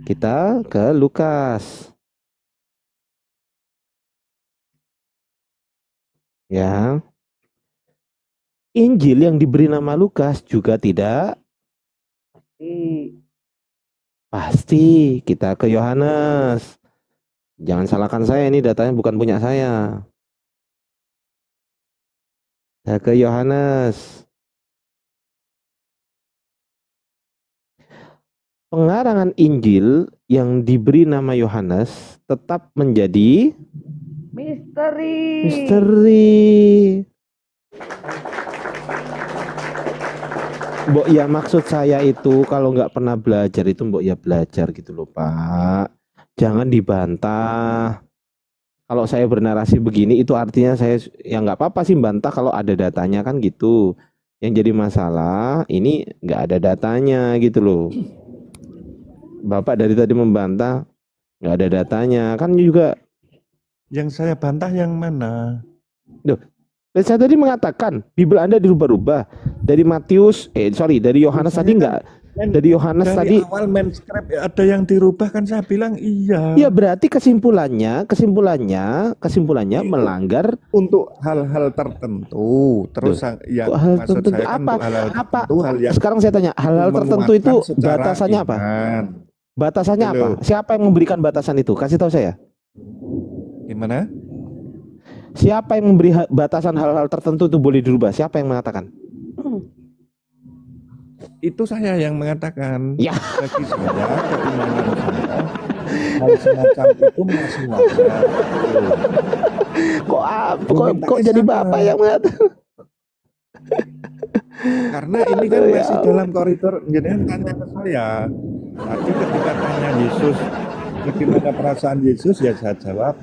Kita ke Lukas. Ya. Injil yang diberi nama Lukas juga tidak pasti. Kita ke Yohanes. Jangan salahkan saya, ini datanya bukan punya saya. Kita ke Yohanes. Pengarangan Injil yang diberi nama Yohanes tetap menjadi misteri. Mbok ya, maksud saya itu kalau nggak pernah belajar itu mbok ya belajar gitu loh Pak. Jangan dibantah. Kalau saya bernarasi begini itu artinya saya ya nggak apa-apa sih bantah kalau ada datanya kan gitu. Yang jadi masalah ini nggak ada datanya gitu loh. Bapak dari tadi membantah nggak ada datanya kan juga. Yang saya bantah yang mana? Duh, saya tadi mengatakan Bible Anda dirubah-rubah dari Matius, dari Yohanes tadi enggak. Dari Yohanes tadi awal manuskrip ada yang dirubah kan saya bilang iya. Ya berarti kesimpulannya melanggar untuk hal-hal tertentu. Terus yang hal maksud tertentu saya kan apa? untuk hal-hal tertentu, hal yang sekarang saya tanya, hal-hal tertentu itu batasannya apa? Batasannya apa? Siapa yang memberikan batasan itu? Kasih tahu saya. Gimana? Siapa yang memberi batasan hal-hal tertentu itu boleh dirubah? Siapa yang mengatakan? Itu saya yang mengatakan. Ya. Bagi saya, keimanan saya, hal semacam itu masih wajar. Kok jadi Bapak yang mengatakan? Karena ini kan masih dalam koridor. Jadi tanya ke saya. Tadi ketika tanya Yesus, bagaimana perasaan Yesus, ya saya jawab,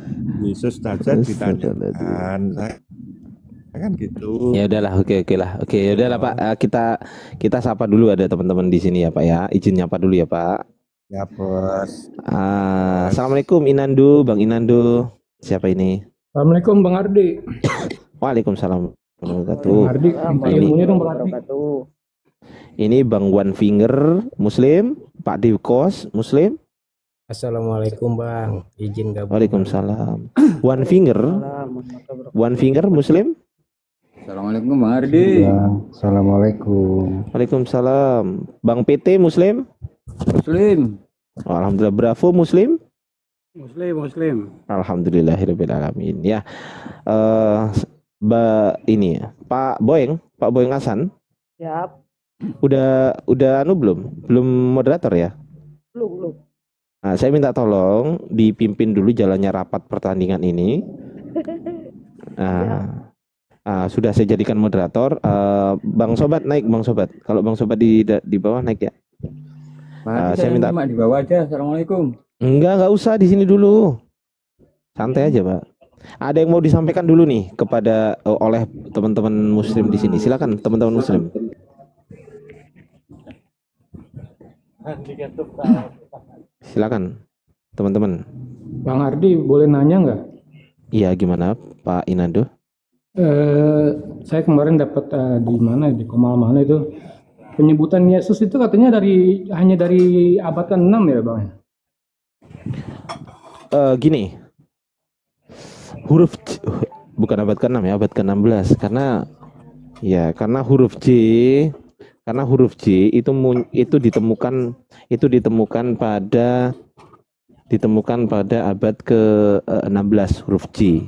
Yesus saja ditanyakan. Kan gitu. Ya udahlah, oke lah. Oke, ya udahlah Pak, kita sapa dulu, ada teman-teman di sini ya Pak ya. Izin nyapa dulu ya Pak. Ya Bos. Assalamualaikum Inandu, Bang Inandu. Siapa ini? Assalamualaikum Bang Ardi. Waalaikumsalam warahmatullahi Ardi, ilmunya dong Bang Ardi. Ini Bang One Finger Muslim, Pak Divkos Muslim. Assalamualaikum Bang, izin gabung. Waalaikumsalam. One finger, one finger Muslim. Assalamualaikum Bang Ardi. Assalamualaikum. Waalaikumsalam. Bang PT Muslim. Muslim. Oh, alhamdulillah. Bravo Muslim. Muslim. Alhamdulillahirabbil alamin. Ya. Ini Pak Boeng Hasan. Siap. Udah belum moderator ya? Belum. Nah, saya minta tolong dipimpin dulu jalannya rapat pertandingan ini. Sudah saya jadikan moderator. Bang Sobat naik, Bang Sobat. Kalau Bang Sobat di bawah naik ya. Saya minta di bawah aja. Assalamualaikum. Enggak usah di sini dulu. Santai aja, Pak. Ada yang mau disampaikan dulu nih kepada oleh teman-teman Muslim di sini. Silakan teman-teman Muslim. Silakan teman-teman. Bang Ardi boleh nanya nggak? Iya, gimana Pak Inando? Saya kemarin dapat di mana, di Komal mana itu penyebutan Yesus itu katanya hanya dari abad ke-6 ya Bang? Gini, huruf C, bukan abad ke-6 ya, abad ke-16 karena huruf J itu ditemukan pada abad ke-16 huruf J.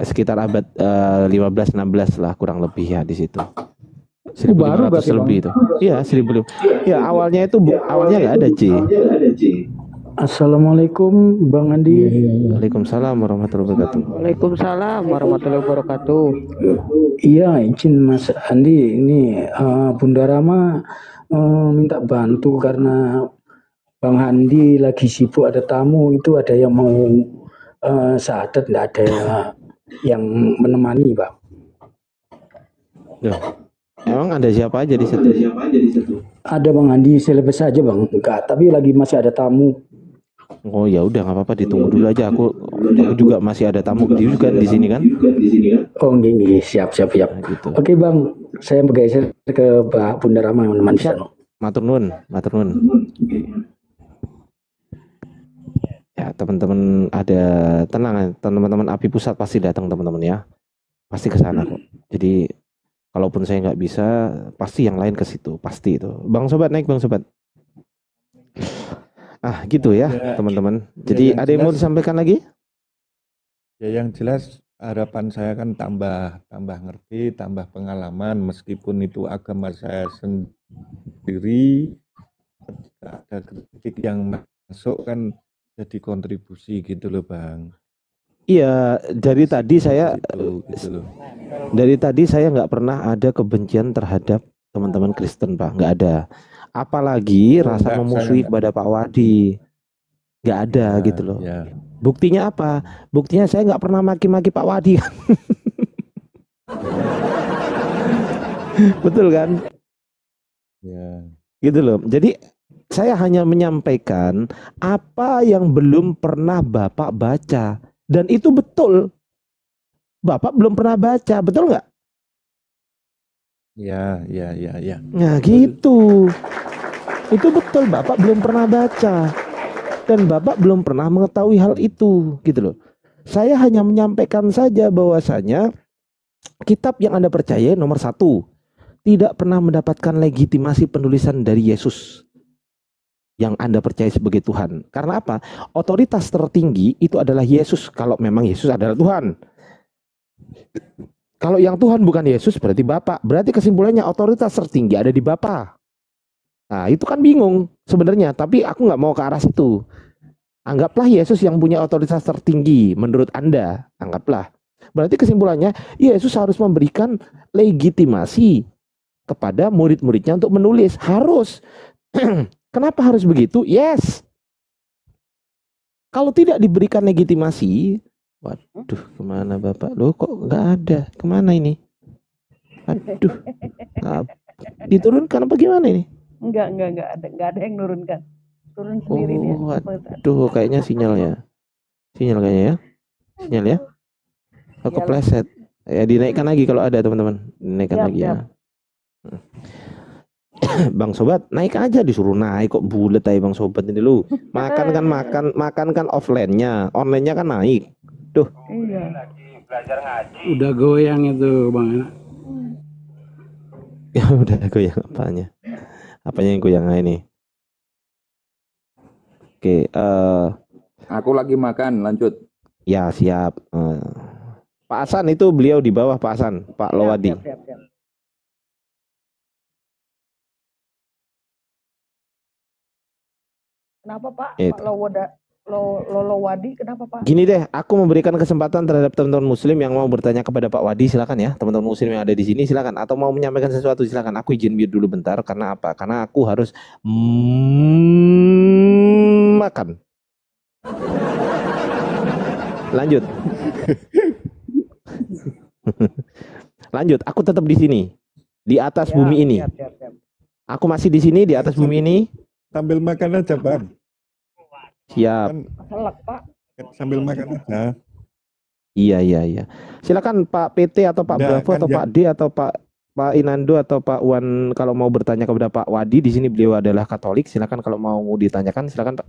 Sekitar abad 15-16 lah kurang lebih ya di situ. 1500 lebih itu. Iya, 1000. Ya, awalnya nggak ada J. Assalamualaikum Bang Andi. Waalaikumsalam warahmatullahi wabarakatuh. Waalaikumsalam warahmatullahi wabarakatuh. Iya, izin Mas Andi, ini Bunda Rama minta bantu karena Bang Andi lagi sibuk, ada tamu, itu ada yang mau syahadat, nggak ada yang menemani, Bang. Duh, emang ada siapa aja di situ? Ada Bang Andi, selebes saja Bang. Enggak, tapi lagi masih ada tamu. Oh ya udah, nggak apa-apa, ditunggu dulu aja. Aku juga masih ada tamu juga di sini kan. Oh nggih, siap. Nah, gitu. Oke Bang, saya bergeser ke Mbak Bunda Rama menemani saya. Matur nuwun. Ya teman-teman, tenang, teman-teman API Pusat pasti datang teman-teman ya, pasti ke sana kok. Jadi kalaupun saya nggak bisa, pasti yang lain ke situ, pasti itu. Bang Sobat naik, Bang Sobat. Gitu ya teman-teman. Jadi ada yang mau disampaikan lagi? Ya yang jelas harapan saya kan tambah ngerti, tambah pengalaman, meskipun itu agama saya sendiri, ada kritik yang masuk kan jadi kontribusi gitu loh Bang. Iya, dari tadi saya nggak pernah ada kebencian terhadap teman-teman Kristen Pak, nggak ada. Apalagi rasa memusuhi kepada Pak Wadi, nggak ada gitu loh. Ya. Buktinya apa? Buktinya saya nggak pernah maki-maki Pak Wadi. Betul kan? Ya. Gitu loh. Jadi saya hanya menyampaikan apa yang belum pernah Bapak baca, dan itu betul. Bapak belum pernah baca, betul nggak? Ya. Nah gitu. Itu betul, Bapak belum pernah baca dan Bapak belum pernah mengetahui hal itu, gitu loh. Saya hanya menyampaikan saja bahwasanya kitab yang Anda percaya nomor 1 tidak pernah mendapatkan legitimasi penulisan dari Yesus yang Anda percaya sebagai Tuhan. Karena apa? Otoritas tertinggi itu adalah Yesus, kalau memang Yesus adalah Tuhan. Kalau yang Tuhan bukan Yesus berarti Bapak. Berarti kesimpulannya otoritas tertinggi ada di Bapak. Nah itu kan bingung sebenarnya, tapi aku nggak mau ke arah situ. Anggaplah Yesus yang punya otoritas tertinggi menurut Anda, anggaplah. Berarti kesimpulannya Yesus harus memberikan legitimasi kepada murid-muridnya untuk menulis. Harus. Kenapa harus begitu? Yes. Kalau tidak diberikan legitimasi, waduh, kemana Bapak? Loh kok nggak ada? Kemana ini? Aduh, diturunkan apa gimana ini? Enggak ada yang nurunkan. Turun sendiri dia. Waduh, kayaknya sinyal kayaknya ya. Sinyal ya. Kepleset. Ya dinaikkan lagi kalau ada teman-teman. Dinaikkan lagi ya. Bang Sobat, naik aja, disuruh naik kok bulet aja Bang Sobat ini lu. Makan kan offline-nya, online-nya kan naik. Duh. Iya. Udah goyang itu Bang. Ya udah goyang apanya? Apanya yang goyang ini? Oke, Aku lagi makan, lanjut. ya siap. Pak Hasan itu beliau di bawah Pak Hasan, Pak Lowadi. Siap. Kenapa Pak? Pak Lowadi, kenapa Pak? Gini deh, aku memberikan kesempatan terhadap teman-teman Muslim yang mau bertanya kepada Pak Wadi, silakan ya, teman-teman Muslim yang ada di sini silakan, atau mau menyampaikan sesuatu silakan. Aku izin mute dulu bentar, karena apa? Karena aku harus makan. Lanjut. Lanjut. Aku tetap di sini, di atas bumi ini. Siap. Aku masih di sini di atas bumi ini. Sambil makan aja, Bang. Siap. Selak Pak. Sambil makan aja. Iya. Silakan Pak PT atau Pak Bravo atau Pak D atau Pak Inando atau Pak Wan kalau mau bertanya kepada Pak Wadi, di sini beliau adalah Katolik. Silakan kalau mau ditanyakan, silakan Pak.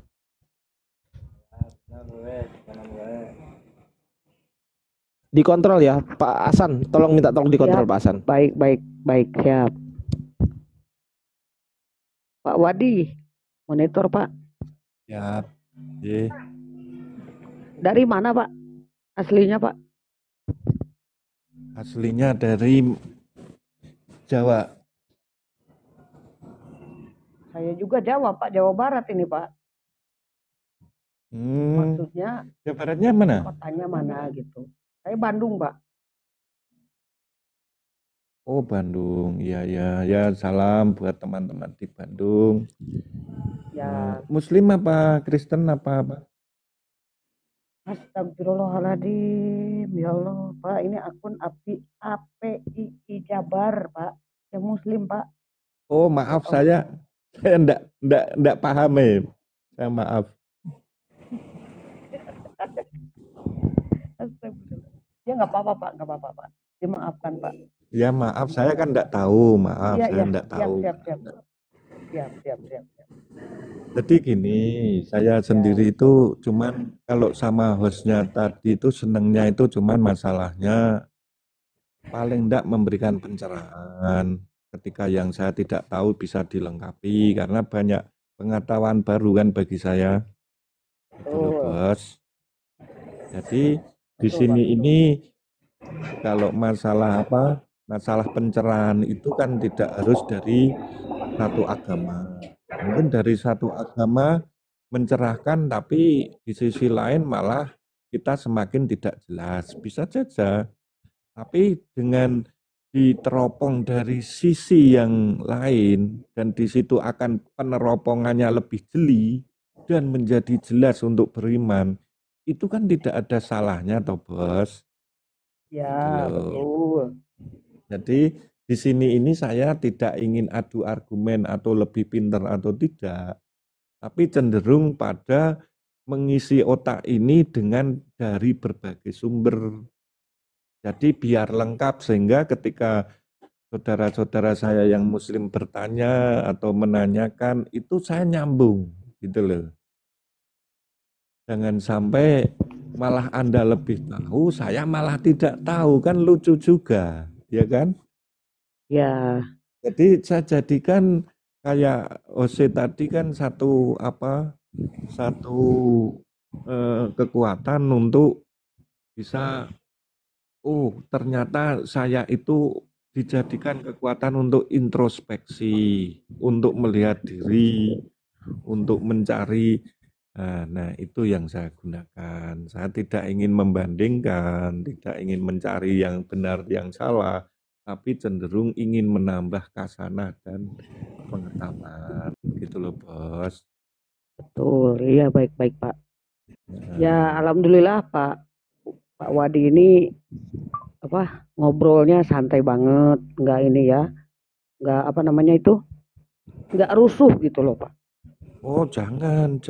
Dikontrol ya, Pak Hasan. Tolong dikontrol Siap. Pak Hasan. Baik, siap. Pak Wadi, monitor Pak. Siap. Ye. Dari mana Pak? Aslinya Pak? Aslinya dari Jawa. Saya juga Jawa Pak, Jawa Barat ini Pak. Maksudnya Jawa Baratnya mana? kotanya mana gitu. Saya Bandung Pak. Oh, Bandung. Ya, salam buat teman-teman di Bandung. Ya. Muslim apa Kristen apa? Astagfirullahaladzim, ya Allah Pak, ini akun API Jabar Pak, yang Muslim Pak. Oh, maaf saya enggak paham ya. Saya maaf. Ya nggak apa-apa Pak, dimaafkan Pak. Ya maaf, saya kan enggak tahu, maaf Ya, saya enggak tahu. Siap. Jadi gini, saya sendiri itu cuman kalau sama hostnya tadi itu senangnya itu cuman masalahnya paling enggak memberikan pencerahan ketika yang saya tidak tahu bisa dilengkapi karena banyak pengetahuan baru kan bagi saya. Itu loh, Bos. Jadi di sini ini kalau masalah masalah pencerahan itu kan tidak harus dari satu agama. Mungkin dari satu agama mencerahkan, tapi di sisi lain malah kita semakin tidak jelas. Bisa saja, tapi dengan diteropong dari sisi yang lain, dan di situ akan peneropongannya lebih jeli, dan menjadi jelas untuk beriman, itu kan tidak ada salahnya toh Bos. Ya, betul. Jadi di sini ini saya tidak ingin adu argumen atau lebih pintar atau tidak, tapi cenderung pada mengisi otak ini dengan dari berbagai sumber. Jadi biar lengkap sehingga ketika saudara-saudara saya yang Muslim bertanya atau menanyakan itu saya nyambung gitu loh. Jangan sampai malah Anda lebih tahu, saya malah tidak tahu, kan lucu juga, ya kan? Ya. Jadi saya jadikan kayak Ose tadi kan satu kekuatan untuk bisa, oh ternyata saya itu dijadikan kekuatan untuk introspeksi, untuk melihat diri, untuk mencari. Nah, itu yang saya gunakan. Saya tidak ingin membandingkan, tidak ingin mencari yang benar, yang salah, tapi cenderung ingin menambah kasanah dan pengetahuan. Gitu loh, Bos. Betul, iya baik Pak. Ya, alhamdulillah Pak Wadi ini ngobrolnya santai banget, enggak ini ya, enggak enggak rusuh gitu loh Pak. Oh, jangan.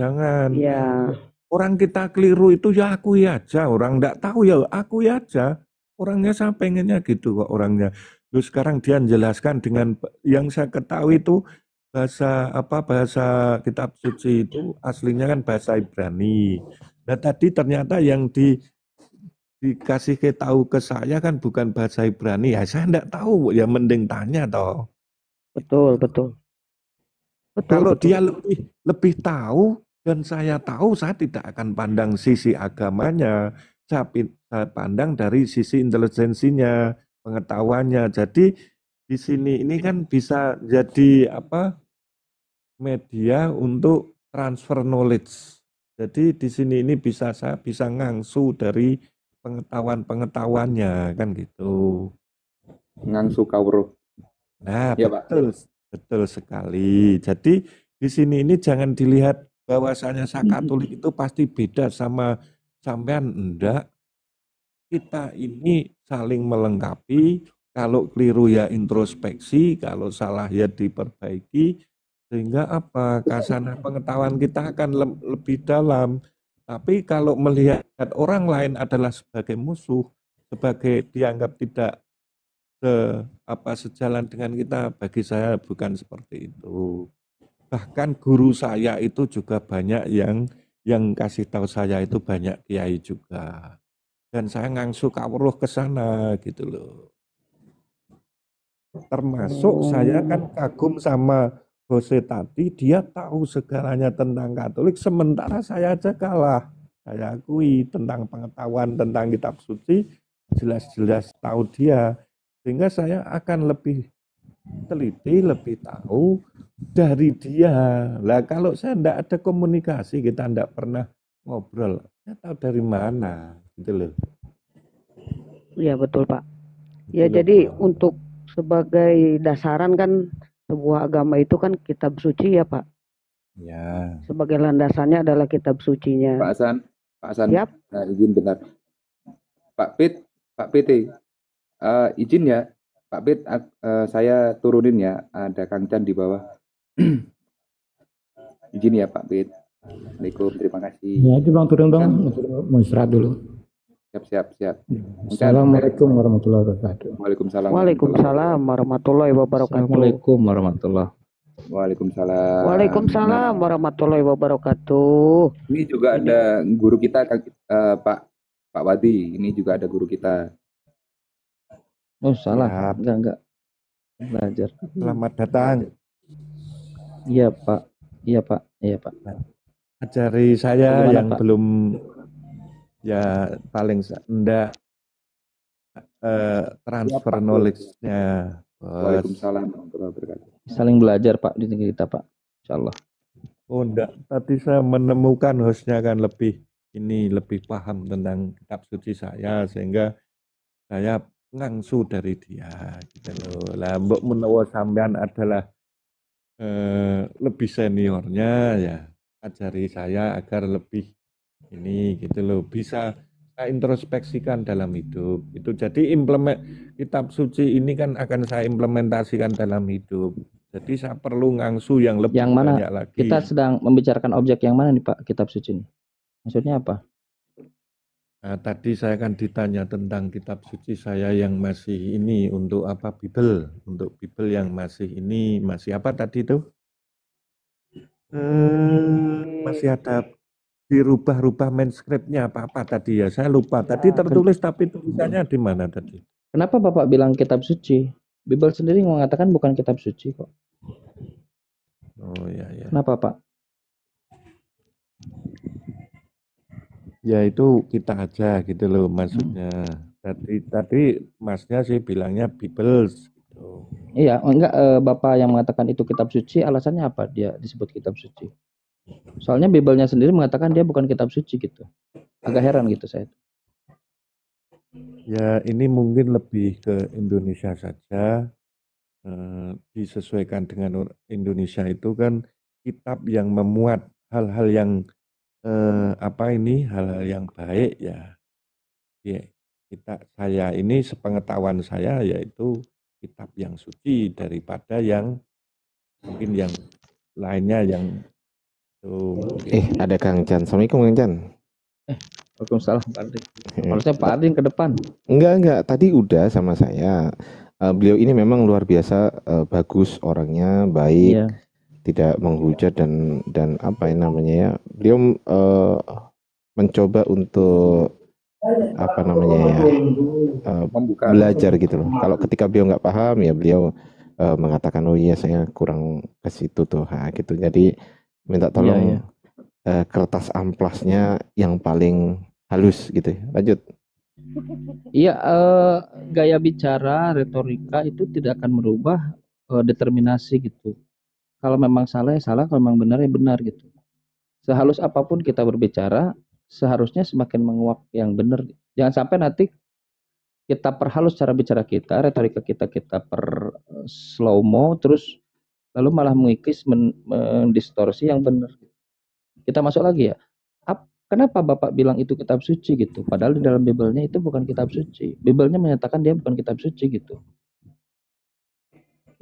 Ya. Orang kita keliru itu ya akui aja, orang enggak tahu ya akui aja. Orangnya saya pengennya gitu kok orangnya. Terus sekarang dia menjelaskan dengan yang saya ketahui itu bahasa kitab suci itu aslinya kan bahasa Ibrani. Nah tadi ternyata yang dikasih tahu ke saya kan bukan bahasa Ibrani. Ya saya enggak tahu, ya mending tanya toh. Betul. Kalau dia lebih tahu dan saya tahu, saya tidak akan pandang sisi agamanya. Saya pandang dari sisi intelijensinya, pengetahuannya. Jadi di sini ini kan bisa jadi media untuk transfer knowledge. Jadi di sini ini saya bisa ngangsu dari pengetahuannya kan gitu. Ngangsu kawruh. Nah, ya, betul sekali. Jadi di sini ini jangan dilihat bahwasanya saya Katolik itu pasti beda sama sampean, enggak. Kita ini saling melengkapi. Kalau keliru ya introspeksi, kalau salah ya diperbaiki, sehingga kasana pengetahuan kita akan lebih dalam. Tapi kalau melihat orang lain adalah sebagai musuh, sebagai dianggap tidak sejalan dengan kita, bagi saya bukan seperti itu. Bahkan guru saya itu juga banyak yang kasih tahu saya itu banyak kiai juga. Dan saya ngangsu kawruh ke sana gitu loh. Termasuk saya kan kagum sama Jose tadi, dia tahu segalanya tentang Katolik, sementara saya aja kalah. Saya akui tentang pengetahuan tentang kitab suci, jelas-jelas tahu dia. Sehingga saya akan lebih teliti, lebih tahu dari dia. Lah kalau saya enggak ada komunikasi, kita enggak pernah ngobrol, saya tahu dari mana gitu loh. Iya betul Pak. Ya jadi untuk sebagai dasaran kan sebuah agama itu kan kitab suci ya Pak. Ya. Sebagai landasannya adalah kitab sucinya. Pak Hasan, Yap. Nah, izin bentar. Pak PT, izin ya, Pak Pit, saya turunin ya, ada Kang Chan di bawah. Izin ya Pak Pit. Assalamualaikum, terima kasih. Ya itu Bang, turun Bang, mau istirahat dulu. Siap. Assalamualaikum warahmatullahi wabarakatuh. Waalaikumsalam. Waalaikumsalam warahmatullahi wabarakatuh. Assalamualaikum warahmatullahi. Waalaikumsalam. Waalaikumsalam warahmatullahi wabarakatuh. Ini juga ada guru kita, Pak Wadi. Ini juga ada guru kita. Oh salah, enggak. Belajar. Selamat datang. Iya Pak. Ajari saya bagaimana, yang Pak? Belum ya paling enggak transfer knowledge-nya. Waalaikumsalam warahmatullahi wabarakatuh. Saling belajar Pak di negeri kita Pak, insyaallah. Oh enggak, tadi saya menemukan hostnya kan lebih paham tentang kitab suci saya, sehingga saya ngangsu dari dia gitu loh. Lah mbok menawa sampean adalah lebih seniornya, ya ajari saya agar lebih ini gitu loh, bisa saya introspeksikan dalam hidup itu. Jadi kitab suci ini kan akan saya implementasikan dalam hidup. Jadi saya perlu ngangsu yang lebih banyak lagi. Kita sedang membicarakan objek yang mana nih Pak, kitab suci ini? Maksudnya apa? Nah, tadi saya kan ditanya tentang kitab suci saya yang masih ini untuk Bible, untuk Bible yang masih apa tadi itu? Masih ada dirubah-rubah manuskripnya apa tadi ya, saya lupa. Tadi tertulis tapi tulisannya di mana tadi? Kenapa Bapak bilang kitab suci? Bible sendiri mengatakan bukan kitab suci kok. Oh ya. Kenapa Pak? Ya itu kita aja gitu loh maksudnya. Tadi masnya sih bilangnya Bible gitu. Iya, enggak, Bapak yang mengatakan itu kitab suci, alasannya apa dia disebut kitab suci? Soalnya Bible-nya sendiri mengatakan dia bukan kitab suci gitu. Agak heran gitu saya. Ya ini mungkin lebih ke Indonesia saja, disesuaikan dengan Indonesia itu kan kitab yang memuat hal-hal yang hal-hal yang baik ya. Saya ini sepengetahuan saya yaitu kitab yang suci daripada yang mungkin yang lainnya yang ada Kang Chan. Assalamualaikum Kang Chan. Waalaikumsalam Pak Ardin. Harusnya Pak Ardin ke depan. Enggak. Tadi udah sama saya. Beliau ini memang luar biasa bagus orangnya, baik. Iya. tidak menghujat dan apa yang namanya ya, beliau mencoba untuk apa namanya ya, Membuka. belajar gitu loh. Kalau ketika beliau nggak paham ya beliau mengatakan oh iya saya kurang ke situ tuh, gitu. Jadi minta tolong kertas amplasnya yang paling halus gitu. Lanjut. Iya, gaya bicara, retorika itu tidak akan merubah determinasi gitu. Kalau memang salah ya salah, kalau memang benar ya benar gitu. Sehalus apapun kita berbicara, seharusnya semakin menguak yang benar. Jangan sampai nanti kita perhalus cara bicara kita, retorika kita per slow mo, terus lalu malah mengikis mendistorsi yang benar. Kita masuk lagi ya. Kenapa Bapak bilang itu kitab suci gitu? Padahal di dalam Bible-nya itu bukan kitab suci. Bible-nya menyatakan dia bukan kitab suci gitu.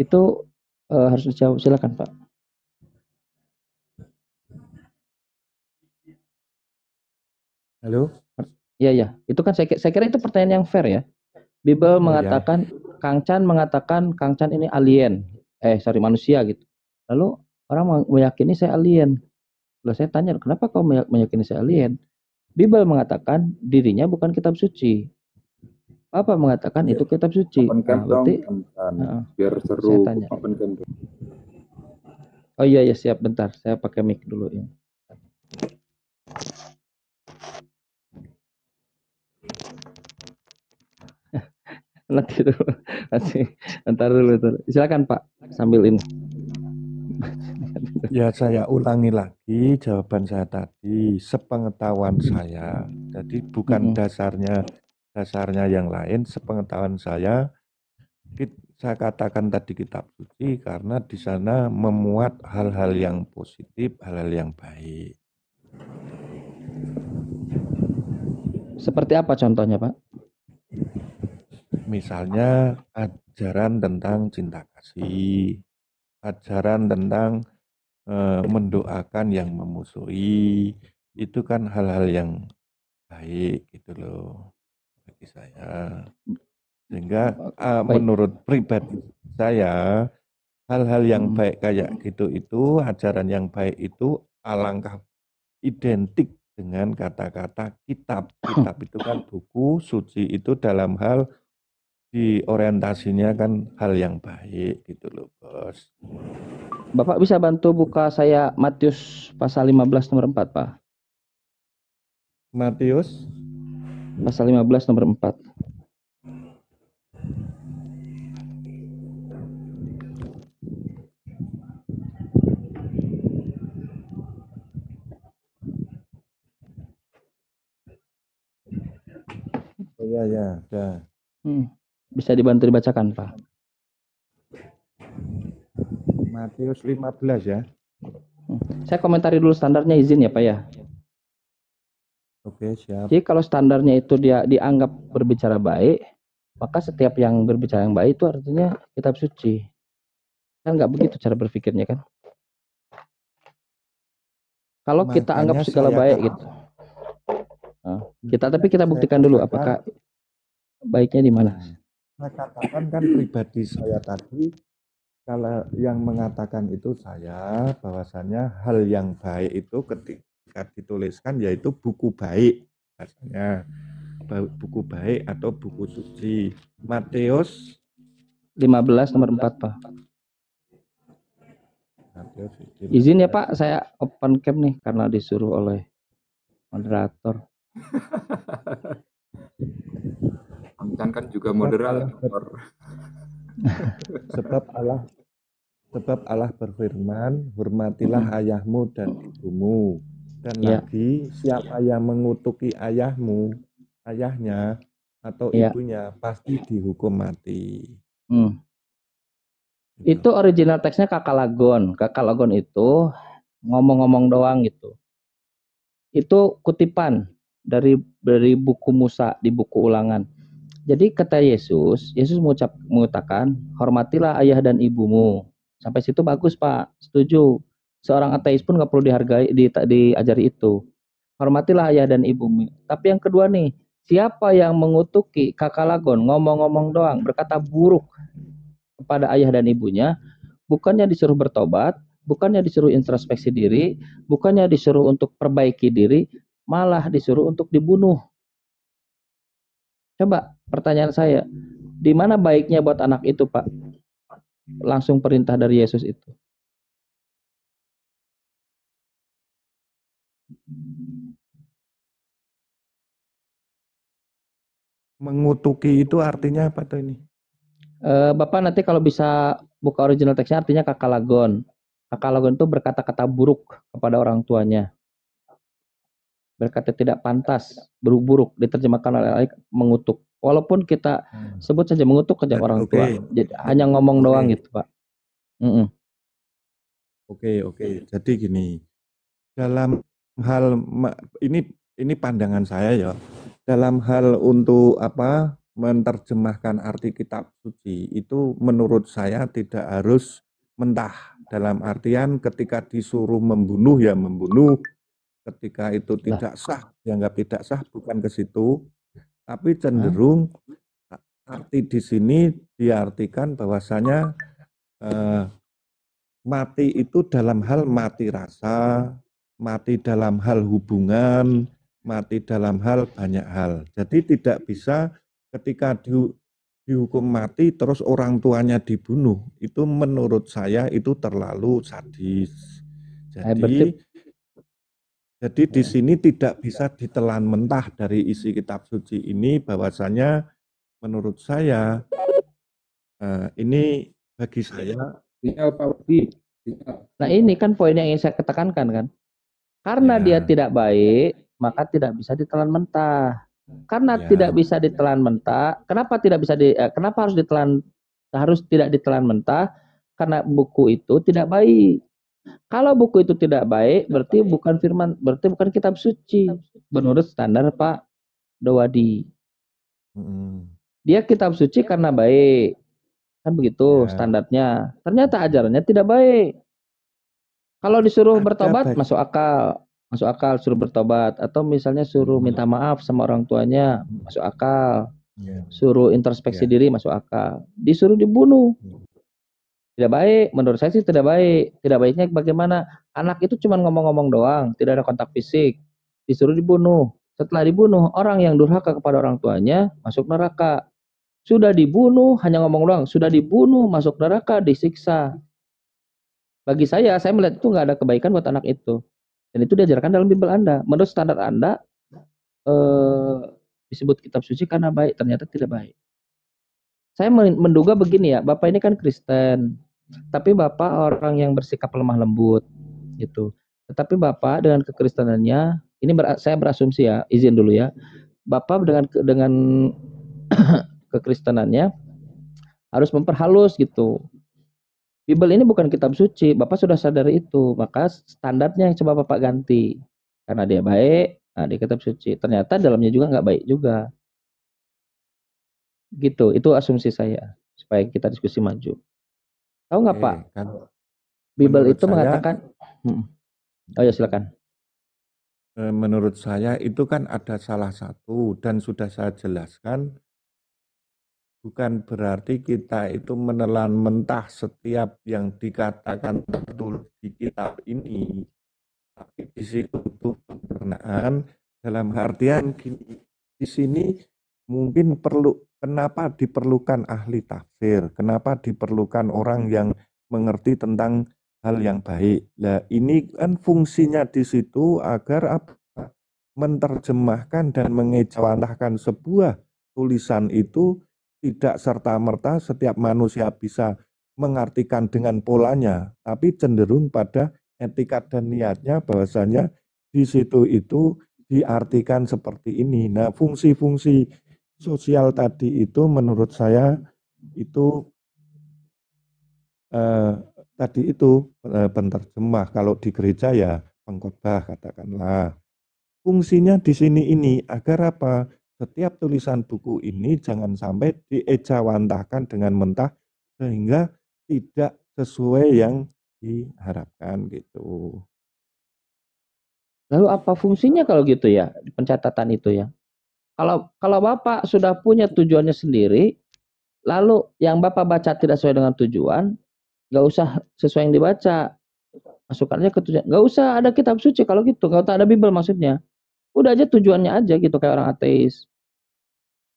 Itu harus dijawab. Silakan Pak. Halo? Iya. Itu kan saya kira itu pertanyaan yang fair ya. Bible mengatakan, Kang Chan mengatakan Kang Chan ini alien. Manusia gitu. Lalu orang meyakini saya alien. Lalu saya tanya, kenapa kau meyakini saya alien? Bible mengatakan dirinya bukan kitab suci. Bapak mengatakan itu kitab suci. Open camp dong, berarti, biar seru. saya tanya. Open camp. Oh iya siap, bentar. Saya pakai mic dulu ya. Nanti dulu. Bentar dulu. Silakan Pak, sambil ini. Ya saya ulangi lagi jawaban saya tadi, sepengetahuan saya. Jadi bukan dasarnya yang lain, sepengetahuan saya katakan tadi kitab suci karena di sana memuat hal-hal yang positif, hal-hal yang baik. Seperti apa contohnya Pak? Misalnya ajaran tentang cinta kasih, ajaran tentang mendoakan yang memusuhi, itu kan hal-hal yang baik gitu loh bagi saya. Sehingga menurut pribadi saya, hal-hal yang baik kayak gitu itu, ajaran yang baik itu alangkah identik dengan kata-kata kitab. Kitab itu kan buku, suci itu dalam hal diorientasinya kan hal yang baik gitu loh Bos. Bapak bisa bantu buka saya Matius pasal 15 nomor 4 Pak. Matius pasal 15 nomor 4. Oh ya. Bisa dibantu dibacakan Pak. Matius 15 ya. Saya komentari dulu standarnya, izin ya Pak ya. Oke, siap. Jadi kalau standarnya itu dia dianggap berbicara baik, maka setiap yang berbicara yang baik itu artinya kitab suci. Kan nggak begitu cara berpikirnya kan? Kalau kita anggap segala baik gitu. Tapi kita buktikan dulu apakah baiknya di mana. Saya katakan kan pribadi saya tadi, kalau yang mengatakan itu saya, bahwasannya hal yang baik itu ketika dituliskan yaitu buku baik, bahasanya buku baik atau buku suci. Matius 15 nomor 4 Pak. Izin ya Pak, saya open cam nih karena disuruh oleh moderator. Kan juga moderator. Sebab Allah berfirman, hormatilah ayahmu dan ibumu. Dan lagi, siapa yang mengutuki ayahnya atau ibunya, pasti dihukum mati. Itu original teksnya Kakalagon. Kakalagon itu ngomong-ngomong doang gitu. Itu kutipan dari buku Musa di buku Ulangan. Jadi kata Yesus mengatakan, hormatilah ayah dan ibumu. Sampai situ bagus Pak, setuju. Seorang ateis pun nggak perlu dihargai, diajari itu. Hormatilah ayah dan ibumu. Tapi yang kedua nih, siapa yang mengutuki Kakalagon, ngomong-ngomong doang, berkata buruk kepada ayah dan ibunya, bukannya disuruh bertobat, Bukannya disuruh introspeksi diri, bukannya disuruh untuk perbaiki diri, malah disuruh untuk dibunuh. Coba pertanyaan saya, di mana baiknya buat anak itu, Pak? Langsung perintah dari Yesus itu. Mengutuki itu artinya apa tuh ini? Bapak nanti kalau bisa buka original teksnya, artinya kakalagon. Kakalagon itu berkata-kata buruk kepada orang tuanya. Berkata tidak pantas, buruk-buruk, diterjemahkan oleh mengutuk. Walaupun kita sebut saja mengutuk ke orang tua. Jadi, hanya ngomong doang gitu, Pak. Oke. Jadi gini, dalam hal ini pandangan saya ya. Dalam hal untuk menerjemahkan arti kitab suci itu menurut saya tidak harus mentah. Dalam artian ketika disuruh membunuh ya membunuh, ketika itu tidak sah dianggap tidak sah, bukan ke situ. Tapi cenderung arti di sini diartikan bahwasanya mati itu dalam hal mati rasa, mati dalam hal hubungan, mati dalam hal banyak hal. Jadi tidak bisa ketika dihukum mati terus orang tuanya dibunuh. Itu menurut saya itu terlalu sadis. Jadi di sini tidak bisa ditelan mentah dari isi kitab suci ini bahwasanya menurut saya ini bagi saya. Nah ini kan poin yang ingin saya tekankan kan. Karena dia tidak baik, maka tidak bisa ditelan mentah. Karena tidak bisa ditelan mentah, kenapa harus tidak ditelan mentah? Karena buku itu tidak baik. Kalau buku itu tidak baik, berarti bukan kitab suci menurut standar Pak Dowadi. Dia kitab suci karena baik. Kan begitu standarnya. Ternyata ajarannya tidak baik. Kalau disuruh bertobat masuk akal suruh bertobat, atau misalnya suruh minta maaf sama orang tuanya masuk akal. Suruh introspeksi diri masuk akal. Disuruh dibunuh. Tidak baik, menurut saya sih tidak baik. Tidak baiknya bagaimana? Anak itu cuma ngomong-ngomong doang, tidak ada kontak fisik. Disuruh dibunuh. Setelah dibunuh, orang yang durhaka kepada orang tuanya masuk neraka. Sudah dibunuh, hanya ngomong doang. Sudah dibunuh, masuk neraka, disiksa. Bagi saya melihat itu nggak ada kebaikan buat anak itu. Dan itu diajarkan dalam Bible Anda. Menurut standar Anda, disebut kitab suci karena baik, ternyata tidak baik. Saya menduga begini ya, Bapak ini kan Kristen. Tapi Bapak orang yang bersikap lemah lembut. Gitu. Tetapi Bapak dengan kekristenannya, ini saya berasumsi ya, izin dulu ya. Bapak dengan kekristenannya harus memperhalus gitu. Bible ini bukan kitab suci, Bapak sudah sadar itu, maka standarnya yang coba Bapak ganti. Karena dia baik, nah dia kitab suci. Ternyata dalamnya juga nggak baik juga. Gitu, itu asumsi saya, supaya kita diskusi maju. Tahu nggak Pak? Bible itu mengatakan, oh ya silakan. Menurut saya itu kan ada salah satu dan sudah saya jelaskan. Bukan berarti kita itu menelan mentah setiap yang dikatakan tertulis di kitab ini. Tapi di situ pencernaan dalam artian gini, di sini mungkin kenapa diperlukan ahli tafsir, kenapa diperlukan orang yang mengerti tentang hal yang baik. Nah, ini kan fungsinya di situ agar menerjemahkan dan mengejawantahkan sebuah tulisan itu tidak serta-merta setiap manusia bisa mengartikan dengan polanya, tapi cenderung pada etika dan niatnya bahwasanya di situ itu diartikan seperti ini. Nah, fungsi-fungsi sosial tadi itu menurut saya itu penerjemah. Kalau di gereja ya pengkhotbah katakanlah. Fungsinya di sini ini agar apa? Setiap tulisan buku ini jangan sampai diejawantahkan dengan mentah sehingga tidak sesuai yang diharapkan gitu. Lalu apa fungsinya kalau gitu ya, pencatatan itu ya? Kalau Bapak sudah punya tujuannya sendiri, lalu yang Bapak baca tidak sesuai dengan tujuan, nggak usah sesuai yang dibaca. masukkan aja ke tujuan. Nggak usah ada kitab suci kalau gitu, nggak usah ada Bible maksudnya. Udah aja tujuannya aja gitu kayak orang ateis.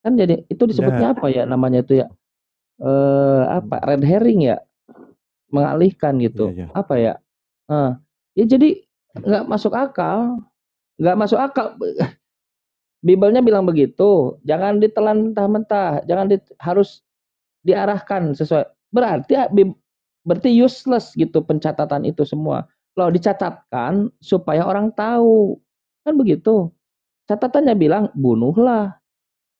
Kan jadi itu disebutnya apa ya namanya itu ya? Apa? Red herring ya? Mengalihkan gitu. Apa ya? Ya jadi nggak masuk akal. Nggak masuk akal. Biblenya bilang begitu, jangan ditelan mentah-mentah, harus diarahkan sesuai. Berarti useless gitu pencatatan itu semua. Loh dicatatkan supaya orang tahu. Kan begitu. Catatannya bilang bunuhlah.